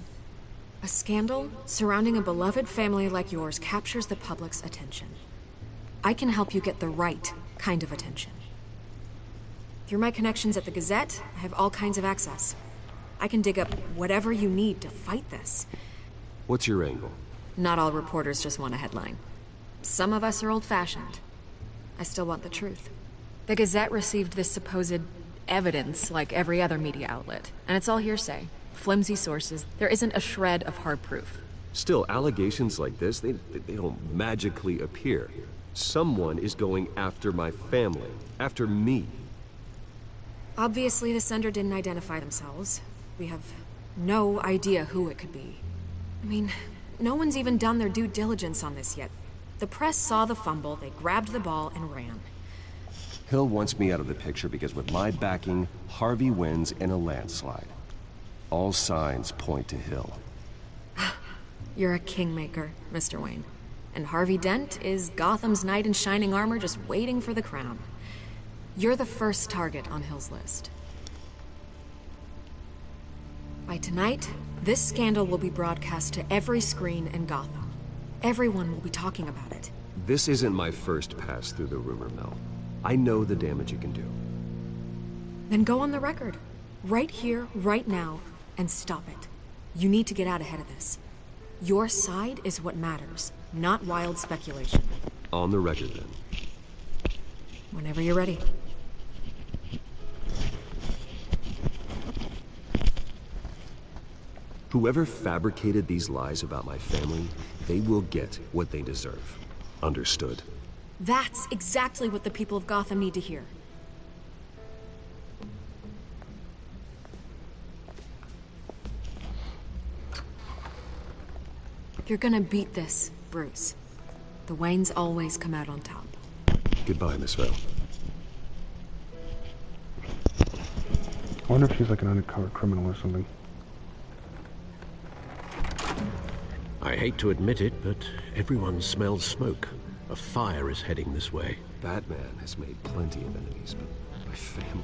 A scandal surrounding a beloved family like yours captures the public's attention. I can help you get the right kind of attention. Through my connections at the Gazette, I have all kinds of access. I can dig up whatever you need to fight this. What's your angle? Not all reporters just want a headline. Some of us are old-fashioned. I still want the truth. The Gazette received this supposed evidence like every other media outlet, and it's all hearsay. Flimsy sources. There isn't a shred of hard proof. Still, allegations like this, they don't magically appear. Someone is going after my family, after me. Obviously, the sender didn't identify themselves. We have no idea who it could be. I mean, no one's even done their due diligence on this yet. The press saw the fumble, they grabbed the ball and ran. Hill wants me out of the picture because with my backing, Harvey wins in a landslide. All signs point to Hill. You're a kingmaker, Mr. Wayne. And Harvey Dent is Gotham's knight in shining armor just waiting for the crown. You're the first target on Hill's list. By tonight, this scandal will be broadcast to every screen in Gotham. Everyone will be talking about it. This isn't my first pass through the rumor mill. I know the damage it can do. Then go on the record. Right here, right now, and stop it. You need to get out ahead of this. Your side is what matters, not wild speculation. On the record, then. Whenever you're ready. Whoever fabricated these lies about my family, they will get what they deserve. Understood? That's exactly what the people of Gotham need to hear. You're gonna beat this, Bruce. The Waynes always come out on top. Goodbye, Miss Vale. I wonder if she's like an undercover criminal or something. I hate to admit it, but everyone smells smoke. A fire is heading this way. Batman has made plenty of enemies, but my family...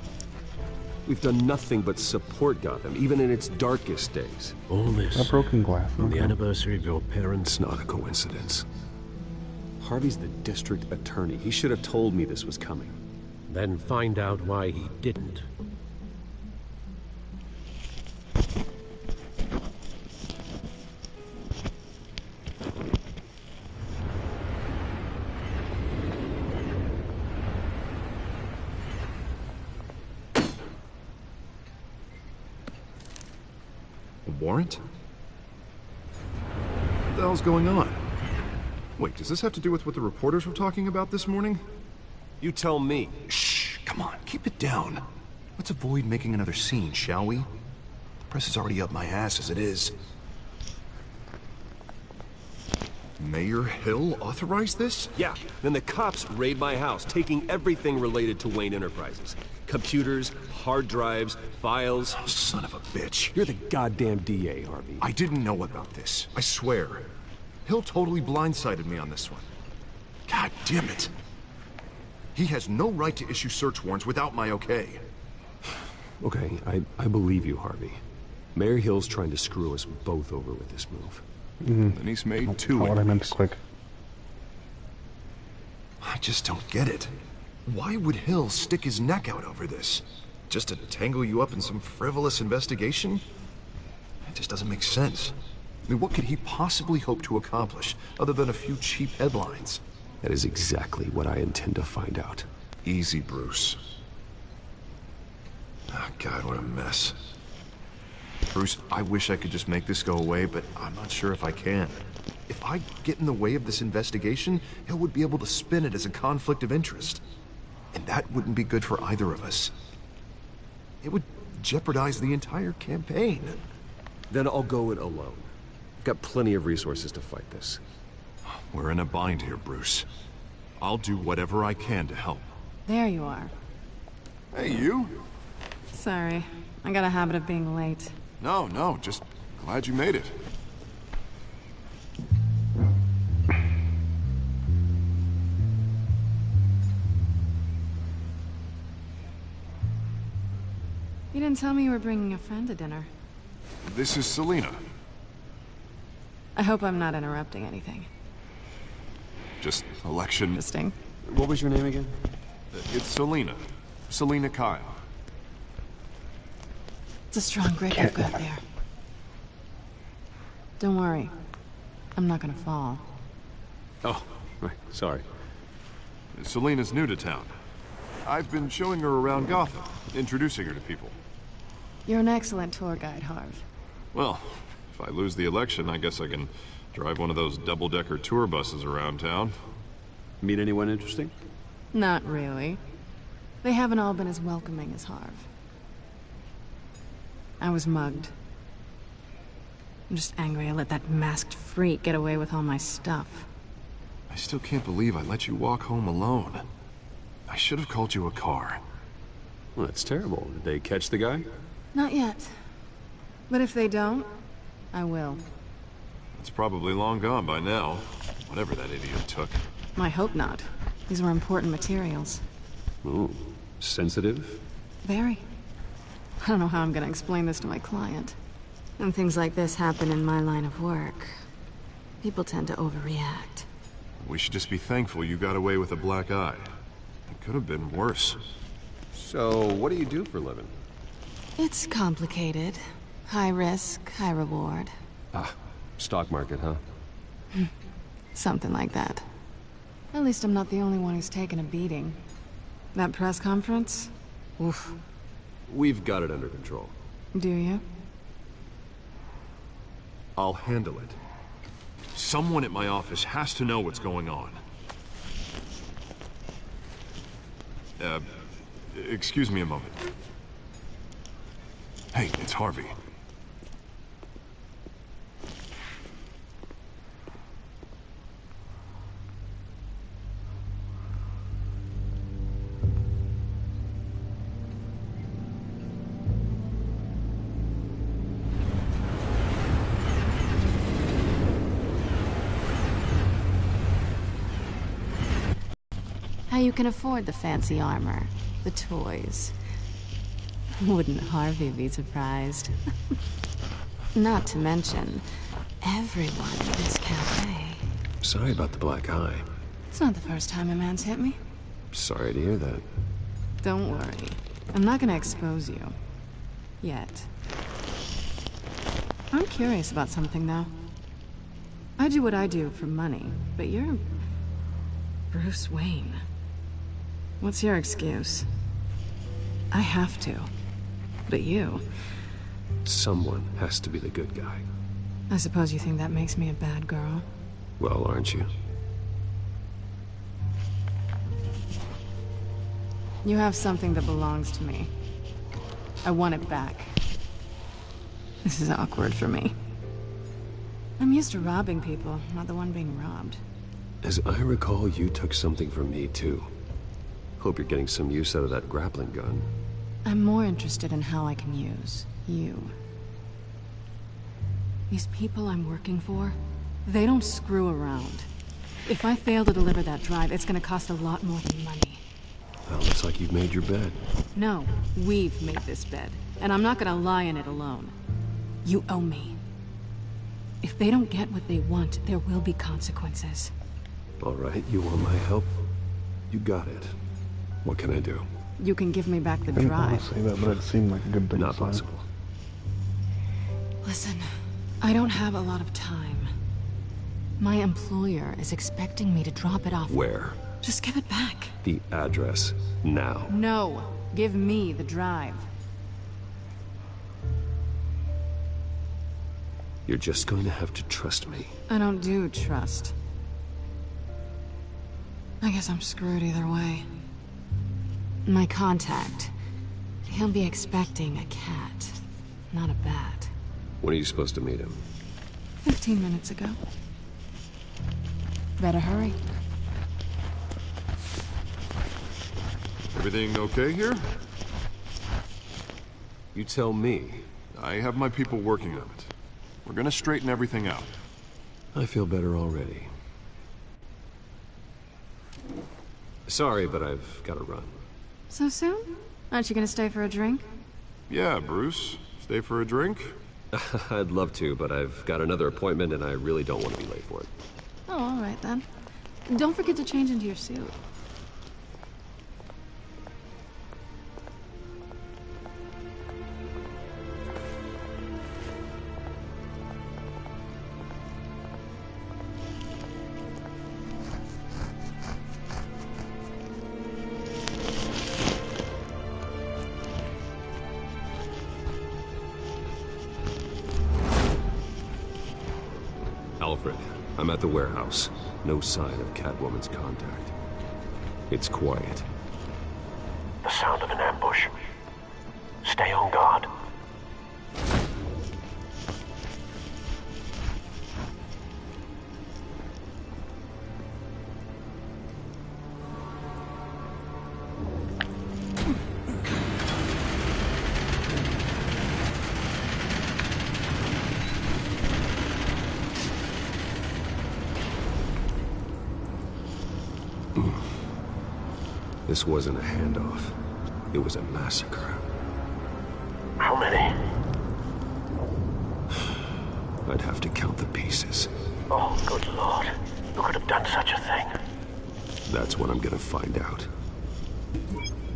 We've done nothing but support Gotham, even in its darkest days. All this... A broken glass. On the anniversary of your parents... It's not a coincidence. Harvey's the district attorney. He should have told me this was coming. Then find out why he didn't. Warrant? What the hell's going on? Wait, does this have to do with what the reporters were talking about this morning? You tell me. Shh, come on, keep it down. Let's avoid making another scene, shall we? The press is already up my ass as it is. Mayor Hill authorized this? Yeah, then the cops raid my house, taking everything related to Wayne Enterprises. Computers, hard drives, files. Oh, son of a bitch. You're the goddamn DA, Harvey. I didn't know about this. I swear. Hill totally blindsided me on this one. God damn it. He has no right to issue search warrants without my okay. Okay, I believe you, Harvey. Mayor Hill's trying to screw us both over with this move. And he's made two. Not what I meant to click. I just don't get it. Why would Hill stick his neck out over this? Just to tangle you up in some frivolous investigation? It just doesn't make sense. I mean, what could he possibly hope to accomplish other than a few cheap headlines? That is exactly what I intend to find out. Easy, Bruce. Oh, God, what a mess. Bruce, I wish I could just make this go away, but I'm not sure if I can. If I get in the way of this investigation, Hill would be able to spin it as a conflict of interest. And that wouldn't be good for either of us. It would jeopardize the entire campaign. Then I'll go it alone. I've got plenty of resources to fight this. We're in a bind here, Bruce. I'll do whatever I can to help. There you are. Hey, you? Sorry. I got a habit of being late. No, just glad you made it. You didn't tell me you were bringing a friend to dinner. This is Selina. I hope I'm not interrupting anything. Just election. Interesting. What was your name again? It's Selina. Selina Kyle. It's a strong grip you've got there. Don't worry. I'm not gonna fall. Oh, right. Sorry. Selina's new to town. I've been showing her around Gotham, introducing her to people. You're an excellent tour guide, Harv. Well, if I lose the election, I guess I can drive one of those double-decker tour buses around town. Meet anyone interesting? Not really. They haven't all been as welcoming as Harv. I was mugged. I'm just angry I let that masked freak get away with all my stuff. I still can't believe I let you walk home alone. I should have called you a car. Well, that's terrible. Did they catch the guy? Not yet. But if they don't, I will. It's probably long gone by now. Whatever that idiot took. I hope not. These were important materials. Ooh, sensitive? Very. I don't know how I'm gonna explain this to my client. When things like this happen in my line of work, people tend to overreact. We should just be thankful you got away with a black eye. It could have been worse. So, what do you do for a living? It's complicated. High risk, high reward. Ah, stock market, huh? Something like that. At least I'm not the only one who's taken a beating. That press conference? Oof. We've got it under control. Do you? I'll handle it. Someone at my office has to know what's going on. Excuse me a moment. Hey, it's Harvey. How you can afford the fancy armor, the toys. Wouldn't Harvey be surprised? Not to mention, everyone in this cafe. Sorry about the black eye. It's not the first time a man's hit me. Sorry to hear that. Don't worry. I'm not gonna expose you. Yet. I'm curious about something, though. I do what I do for money, but you're... Bruce Wayne. What's your excuse? I have to. But you... Someone has to be the good guy. I suppose you think that makes me a bad girl? Well, aren't you? You have something that belongs to me. I want it back. This is awkward for me. I'm used to robbing people, not the one being robbed. As I recall, you took something from me, too. Hope you're getting some use out of that grappling gun. I'm more interested in how I can use you. These people I'm working for, they don't screw around. If I fail to deliver that drive, it's gonna cost a lot more than money. Well, looks like you've made your bed. No, we've made this bed, and I'm not gonna lie in it alone. You owe me. If they don't get what they want, there will be consequences. All right, you want my help? You got it. What can I do? You can give me back the I didn't want drive. to say that, but it seemed like a good thing. Not to say. possible. Listen, I don't have a lot of time. My employer is expecting me to drop it off. Where? Just give it back. The address, now. No, give me the drive. You're just going to have to trust me. I don't do trust. I guess I'm screwed either way. My contact, he'll be expecting a cat, not a bat. When are you supposed to meet him? 15 minutes ago. Better hurry. Everything okay here? You tell me. I have my people working on it. We're gonna straighten everything out. I feel better already. Sorry, but I've got to run. So soon? Aren't you gonna stay for a drink? Yeah, Bruce. Stay for a drink? I'd love to, but I've got another appointment and I really don't want to be late for it. Oh, all right then. Don't forget to change into your suit. Alfred, I'm at the warehouse. No sign of Catwoman's contact. It's quiet. The sound of an ambush. Stay on guard. This wasn't a handoff. It was a massacre. How many? I'd have to count the pieces. Oh, good Lord. Who could have done such a thing? That's what I'm gonna find out.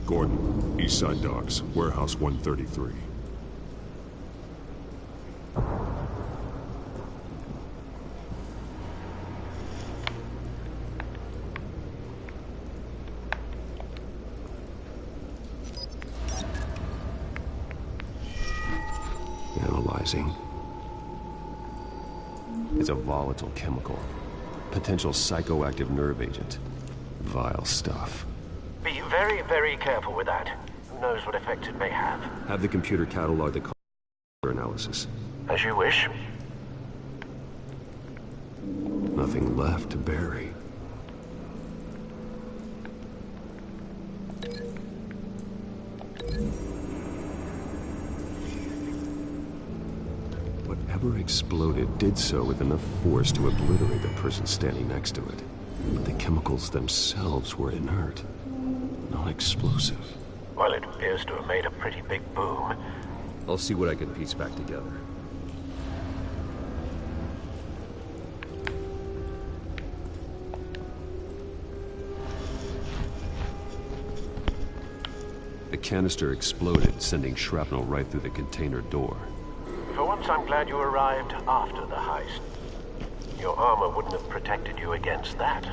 Gordon, East Side Docks, Warehouse 133. Analyzing. It's a volatile chemical. Potential psychoactive nerve agent. Vile stuff. Be very, very careful with that. Who knows what effect it may have. Have the computer catalog the analysis. As you wish. Nothing left to bury. Whatever exploded did so with enough force to obliterate the person standing next to it. But the chemicals themselves were inert, not explosive. Well, it appears to have made a pretty big boom. I'll see what I can piece back together. The canister exploded, sending shrapnel right through the container door. For once, I'm glad you arrived after the heist. Your armor wouldn't have protected you against that.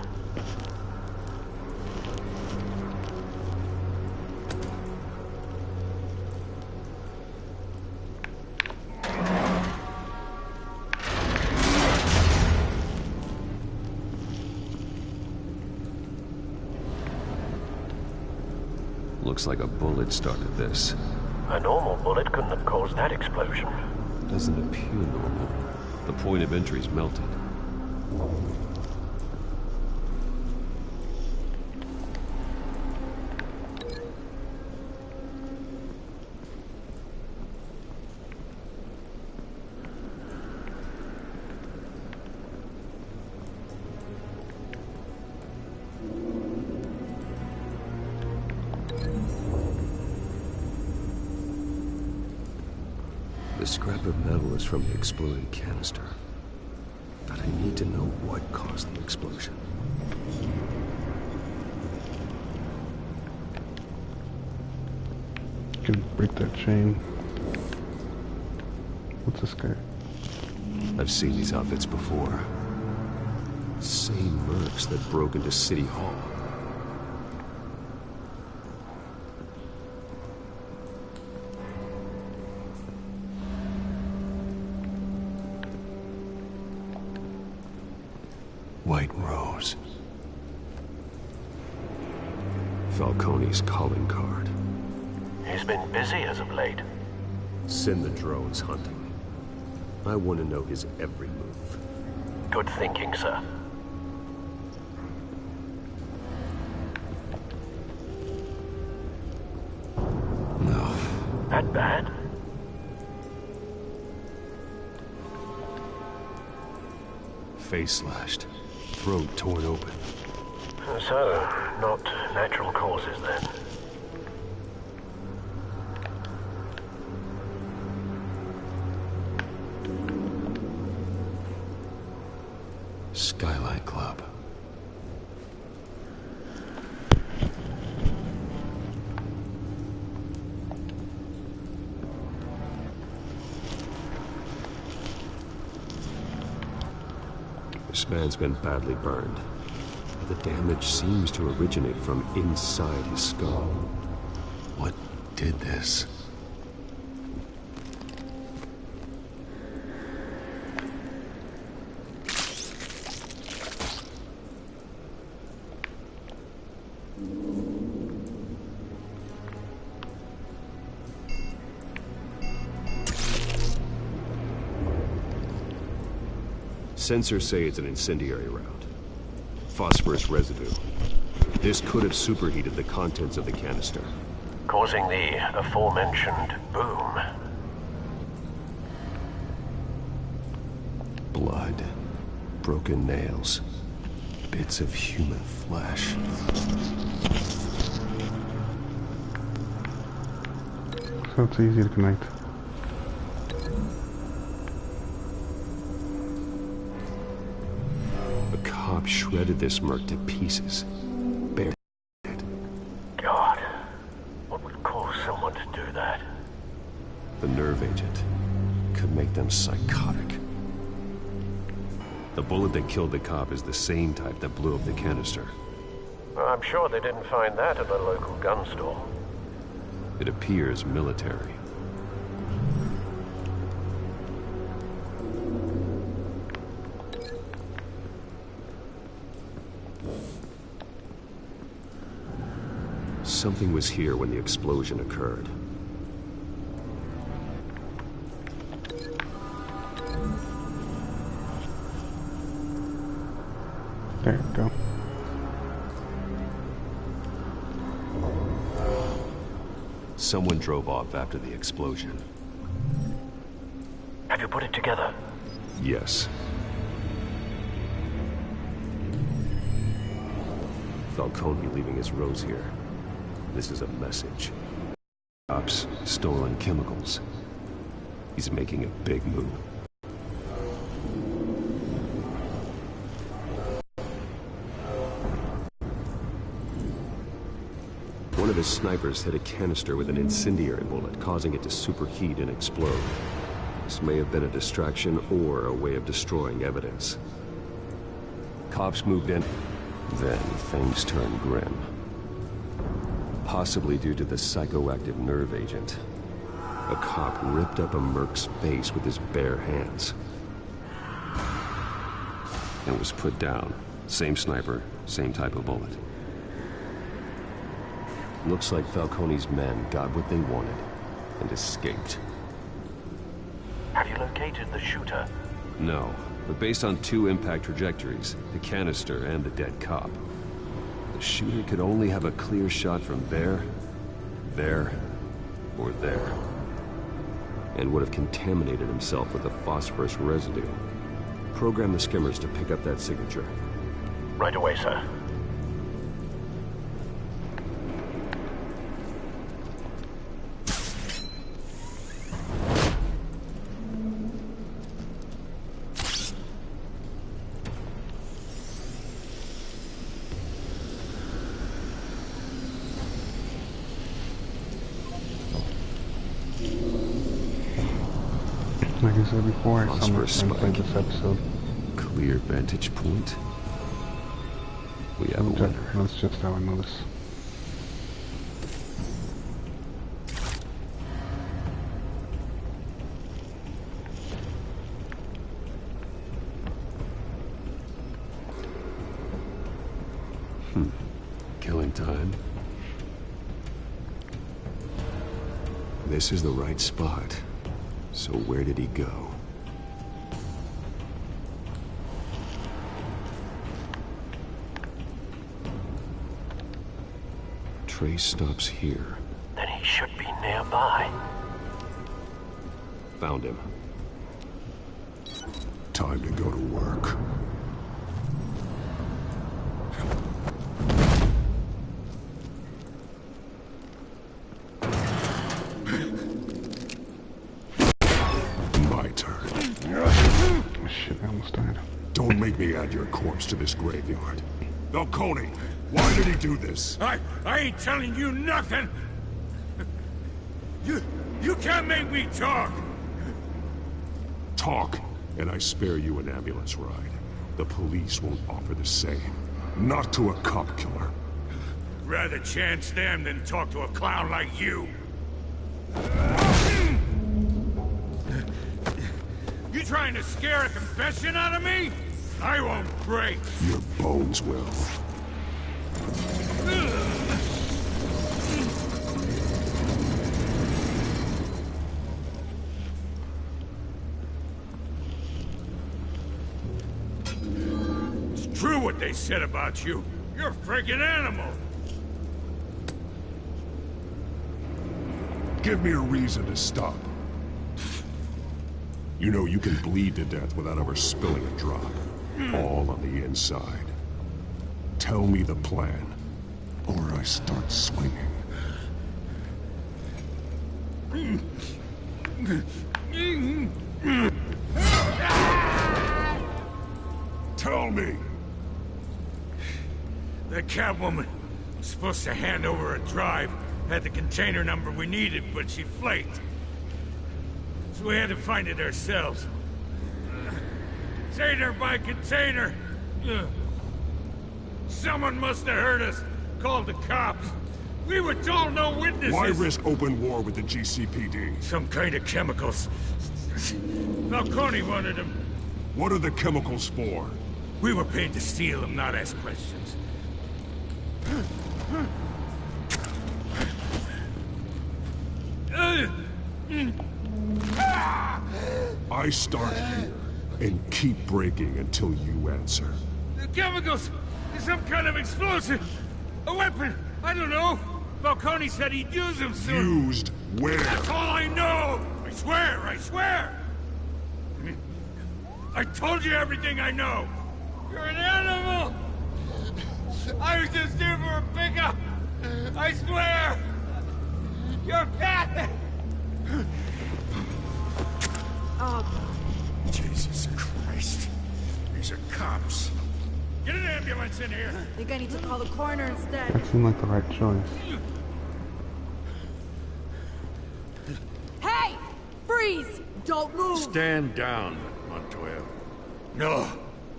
Looks like a bullet started this. A normal bullet couldn't have caused that explosion. Doesn't appear normal. The point of entry's melted. The scrap of metal is from the exploded canister. But I need to know what caused the explosion. Can break that chain. What's this guy? I've seen these outfits before. Same mercs that broke into City Hall. White Rose. Falcone's calling card. He's been busy as of late. Send the drones hunting. I want to know his every move. Good thinking, sir. No. That bad? Face slashed. Throat torn open. So, not natural causes then. Skylight Club. This man's been badly burned. The damage seems to originate from inside his skull. What did this? Sensors say it's an incendiary round. Phosphorus residue. This could have superheated the contents of the canister, causing the aforementioned boom. Blood, broken nails, bits of human flesh. So it's easy to connect. Shredded this merc to pieces. Bare. God, what would cause someone to do that? The nerve agent could make them psychotic. The bullet that killed the cop is the same type that blew up the canister. Well, I'm sure they didn't find that at the local gun store. It appears military. Something was here when the explosion occurred. There we go. Someone drove off after the explosion. Have you put it together? Yes. Falcone leaving his rose here. This is a message. Cops, stolen chemicals. He's making a big move. One of his snipers hit a canister with an incendiary bullet, causing it to superheat and explode. This may have been a distraction or a way of destroying evidence. Cops moved in. Then things turned grim. Possibly due to the psychoactive nerve agent. A cop ripped up a merc's face with his bare hands. And was put down. Same sniper, same type of bullet. Looks like Falcone's men got what they wanted and escaped. Have you located the shooter? No, but based on two impact trajectories, the canister and the dead cop, the shooter could only have a clear shot from there, or there. And would have contaminated himself with the phosphorus residue. Program the skimmers to pick up that signature. Right away, sir. Like I said before, someone played this episode. Clear vantage point. We have a winner. That's just how I know this. Killing time. This is the right spot. So where did he go? Trace stops here. Then he should be nearby. Found him. Time to go to work. Shit, I almost died. Don't make me add your corpse to this graveyard. Falcone, why did he do this? I ain't telling you nothing! You can't make me talk! Talk, and I spare you an ambulance ride. The police won't offer the same. Not to a cop killer. Rather chance them than talk to a clown like you. You trying to scare a confession out of me? I won't break. Your bones will. It's true what they said about you. You're a freaking animal. Give me a reason to stop. You know you can bleed to death without ever spilling a drop. All on the inside. Tell me the plan, or I start swinging. Tell me! The Catwoman was supposed to hand over a drive, had the container number we needed, but she flaked. So we had to find it ourselves. Container by container. Someone must have heard us, called the cops. We were told no witnesses. Why risk open war with the GCPD? Some kind of chemicals. Falcone wanted them. What are the chemicals for? We were paid to steal them, not ask questions. I start here and keep breaking until you answer. The chemicals! Some kind of explosive! A weapon! I don't know! Falcone said he'd use them soon! Used where? That's all I know! I swear! I swear! I told you everything I know! You're an animal! I was just here for a pickup! I swear! You're Batman! Jesus Christ. These are cops. Get an ambulance in here! I think I need to call the coroner instead. It seemed like the right choice. Hey! Freeze! Don't move! Stand down, Montoya. No.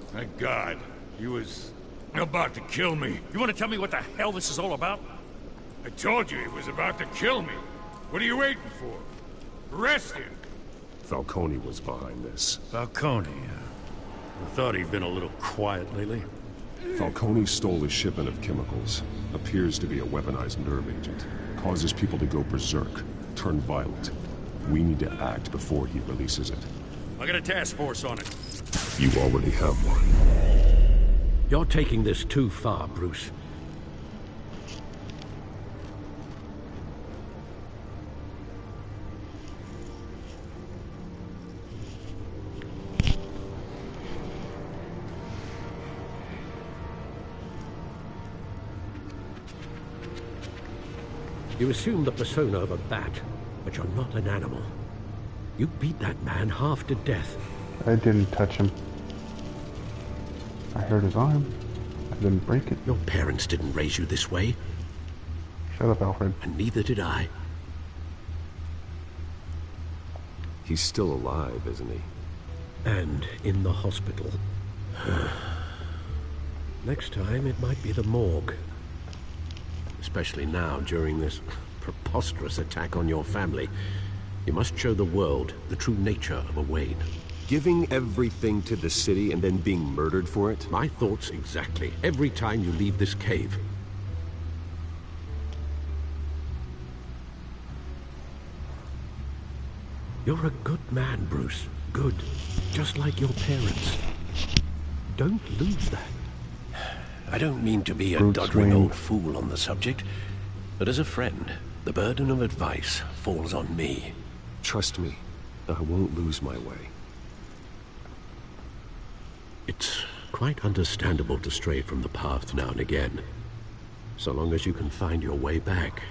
Thank God. He was about to kill me. You want to tell me what the hell this is all about? I told you he was about to kill me. What are you waiting for? Arrest him. Falcone was behind this. Falcone, I thought he'd been a little quiet lately. Falcone stole a shipment of chemicals. Appears to be a weaponized nerve agent. Causes people to go berserk, turn violent. We need to act before he releases it. I got a task force on it. You already have one. You're taking this too far, Bruce. You assume the persona of a bat, but you're not an animal. You beat that man half to death. I didn't touch him. I hurt his arm. I didn't break it. Your parents didn't raise you this way. Shut up, Alfred. And neither did I. He's still alive, isn't he? And in the hospital. Next time, it might be the morgue. Especially now, during this preposterous attack on your family. You must show the world the true nature of a Wayne. Giving everything to the city and then being murdered for it? My thoughts exactly. Every time you leave this cave. You're a good man, Bruce. Good. Just like your parents. Don't lose that. I don't mean to be a Bruce doddering Wayne. old fool on the subject, but as a friend, the burden of advice falls on me. Trust me, I won't lose my way. It's quite understandable to stray from the path now and again. So long as you can find your way back.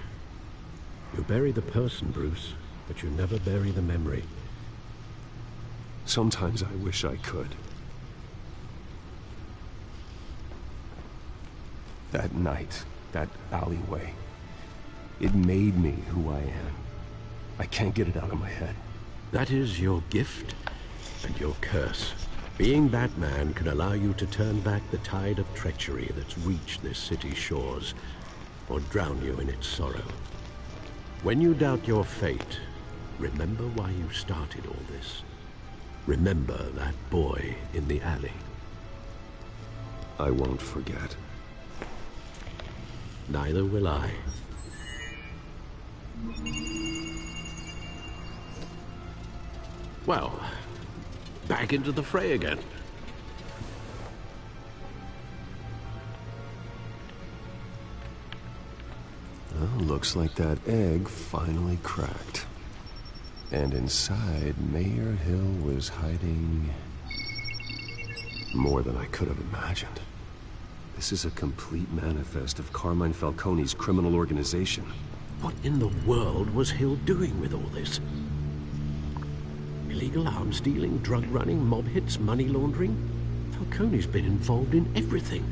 You bury the person, Bruce, but you never bury the memory. Sometimes I wish I could. That night, that alleyway, it made me who I am. I can't get it out of my head. That is your gift and your curse. Being Batman can allow you to turn back the tide of treachery that's reached this city's shores, or drown you in its sorrow. When you doubt your fate, remember why you started all this. Remember that boy in the alley. I won't forget. Neither will I. Well, back into the fray again. Well, looks like that egg finally cracked. And inside, Mayor Hill was hiding more than I could have imagined. This is a complete manifest of Carmine Falcone's criminal organization. What in the world was Hill doing with all this? Illegal arms dealing, drug running, mob hits, money laundering? Falcone's been involved in everything.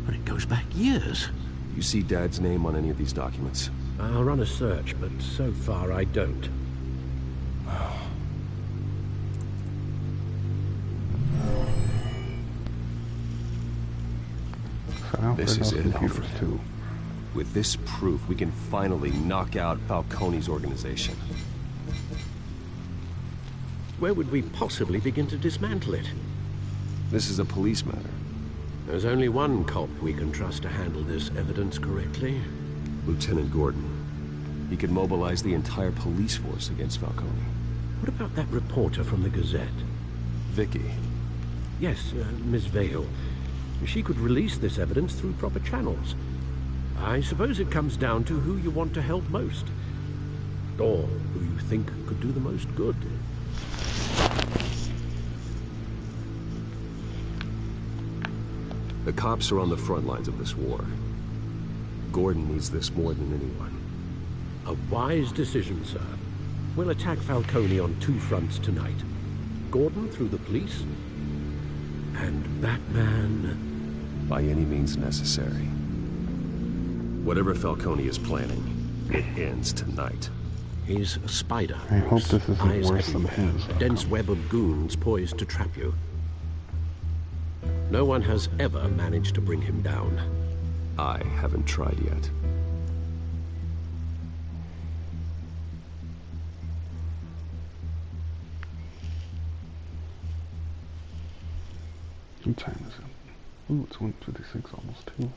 But it goes back years. You see Dad's name on any of these documents? I'll run a search, but so far I don't. This is it, Alfred. Too. With this proof, we can finally knock out Falcone's organization. Where would we possibly begin to dismantle it? This is a police matter. There's only one cop we can trust to handle this evidence correctly. Lieutenant Gordon. He could mobilize the entire police force against Falcone. What about that reporter from the Gazette? Vicky. Yes, Miss Vale. She could release this evidence through proper channels. I suppose it comes down to who you want to help most. Or who you think could do the most good. The cops are on the front lines of this war. Gordon needs this more than anyone. A wise decision, sir. We'll attack Falcone on two fronts tonight. Gordon through the police, and Batman... by any means necessary. Whatever Falcone is planning, it ends tonight. He's a spider. I hope this isn't Eyes worse than everywhere. his. A dense web of goons poised to trap you. No one has ever managed to bring him down. I haven't tried yet. What time is it? Ooh, it's 1:56, almost 2.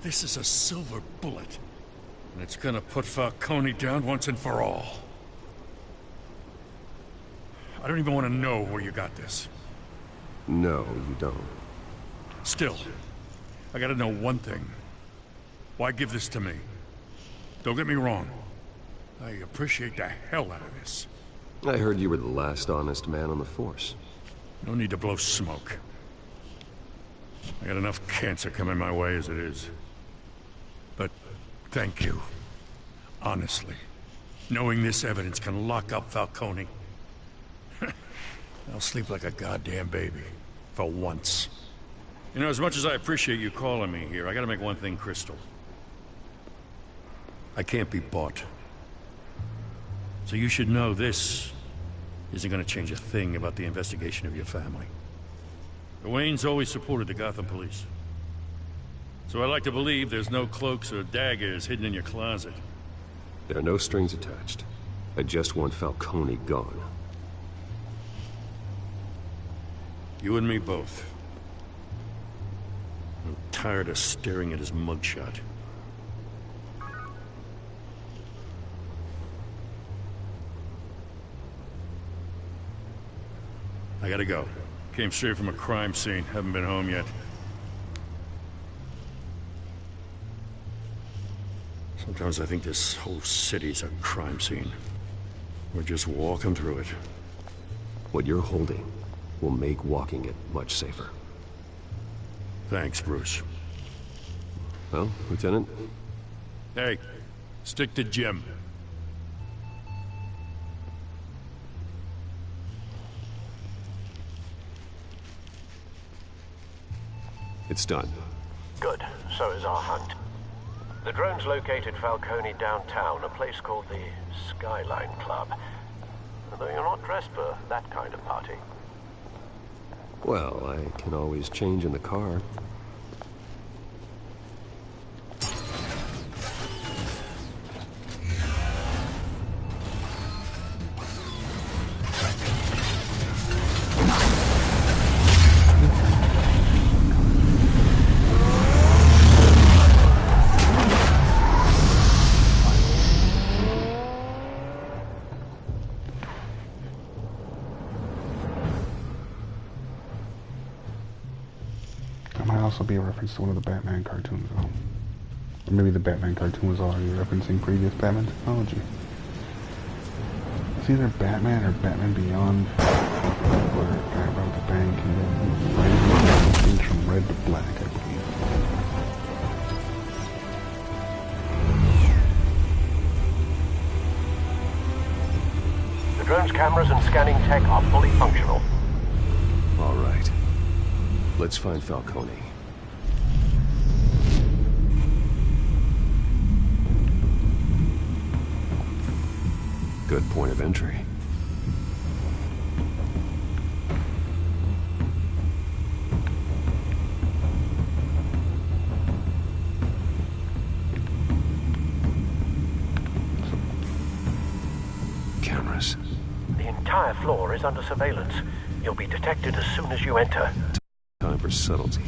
This is a silver bullet. And it's gonna put Falcone down once and for all. I don't even want to know where you got this. No, you don't. Still, I gotta know one thing. Why give this to me? Don't get me wrong. I appreciate the hell out of this. I heard you were the last honest man on the force. No need to blow smoke. I got enough cancer coming my way as it is. But thank you. Honestly. Knowing this evidence can lock up Falcone. I'll sleep like a goddamn baby. For once. You know, as much as I appreciate you calling me here, I gotta make one thing crystal. I can't be bought. So you should know this isn't gonna change a thing about the investigation of your family. The Waynes always supported the Gotham police. So I like to believe there's no cloaks or daggers hidden in your closet. There are no strings attached. I just want Falcone gone. You and me both. I'm tired of staring at his mugshot. I gotta go. Came straight from a crime scene. Haven't been home yet. Sometimes I think this whole city's a crime scene. We're just walking through it. What you're holding will make walking it much safer. Thanks, Bruce. Well, Lieutenant? Hey, stick to Jim. It's done. Good. So is our hunt. The drone's located Falcone downtown, a place called the Skyline Club. Although you're not dressed for that kind of party. Well, I can always change in the car. That might also be a reference to one of the Batman cartoons, though. Or maybe the Batman cartoon was already referencing previous Batman technology. It's either Batman or Batman Beyond, where a guy robbed the bank and then changed from red to black, I believe. The drone's cameras and scanning tech are fully functional. All right. Let's find Falcone. Good point of entry. Cameras. The entire floor is under surveillance. You'll be detected as soon as you enter. Time for subtlety.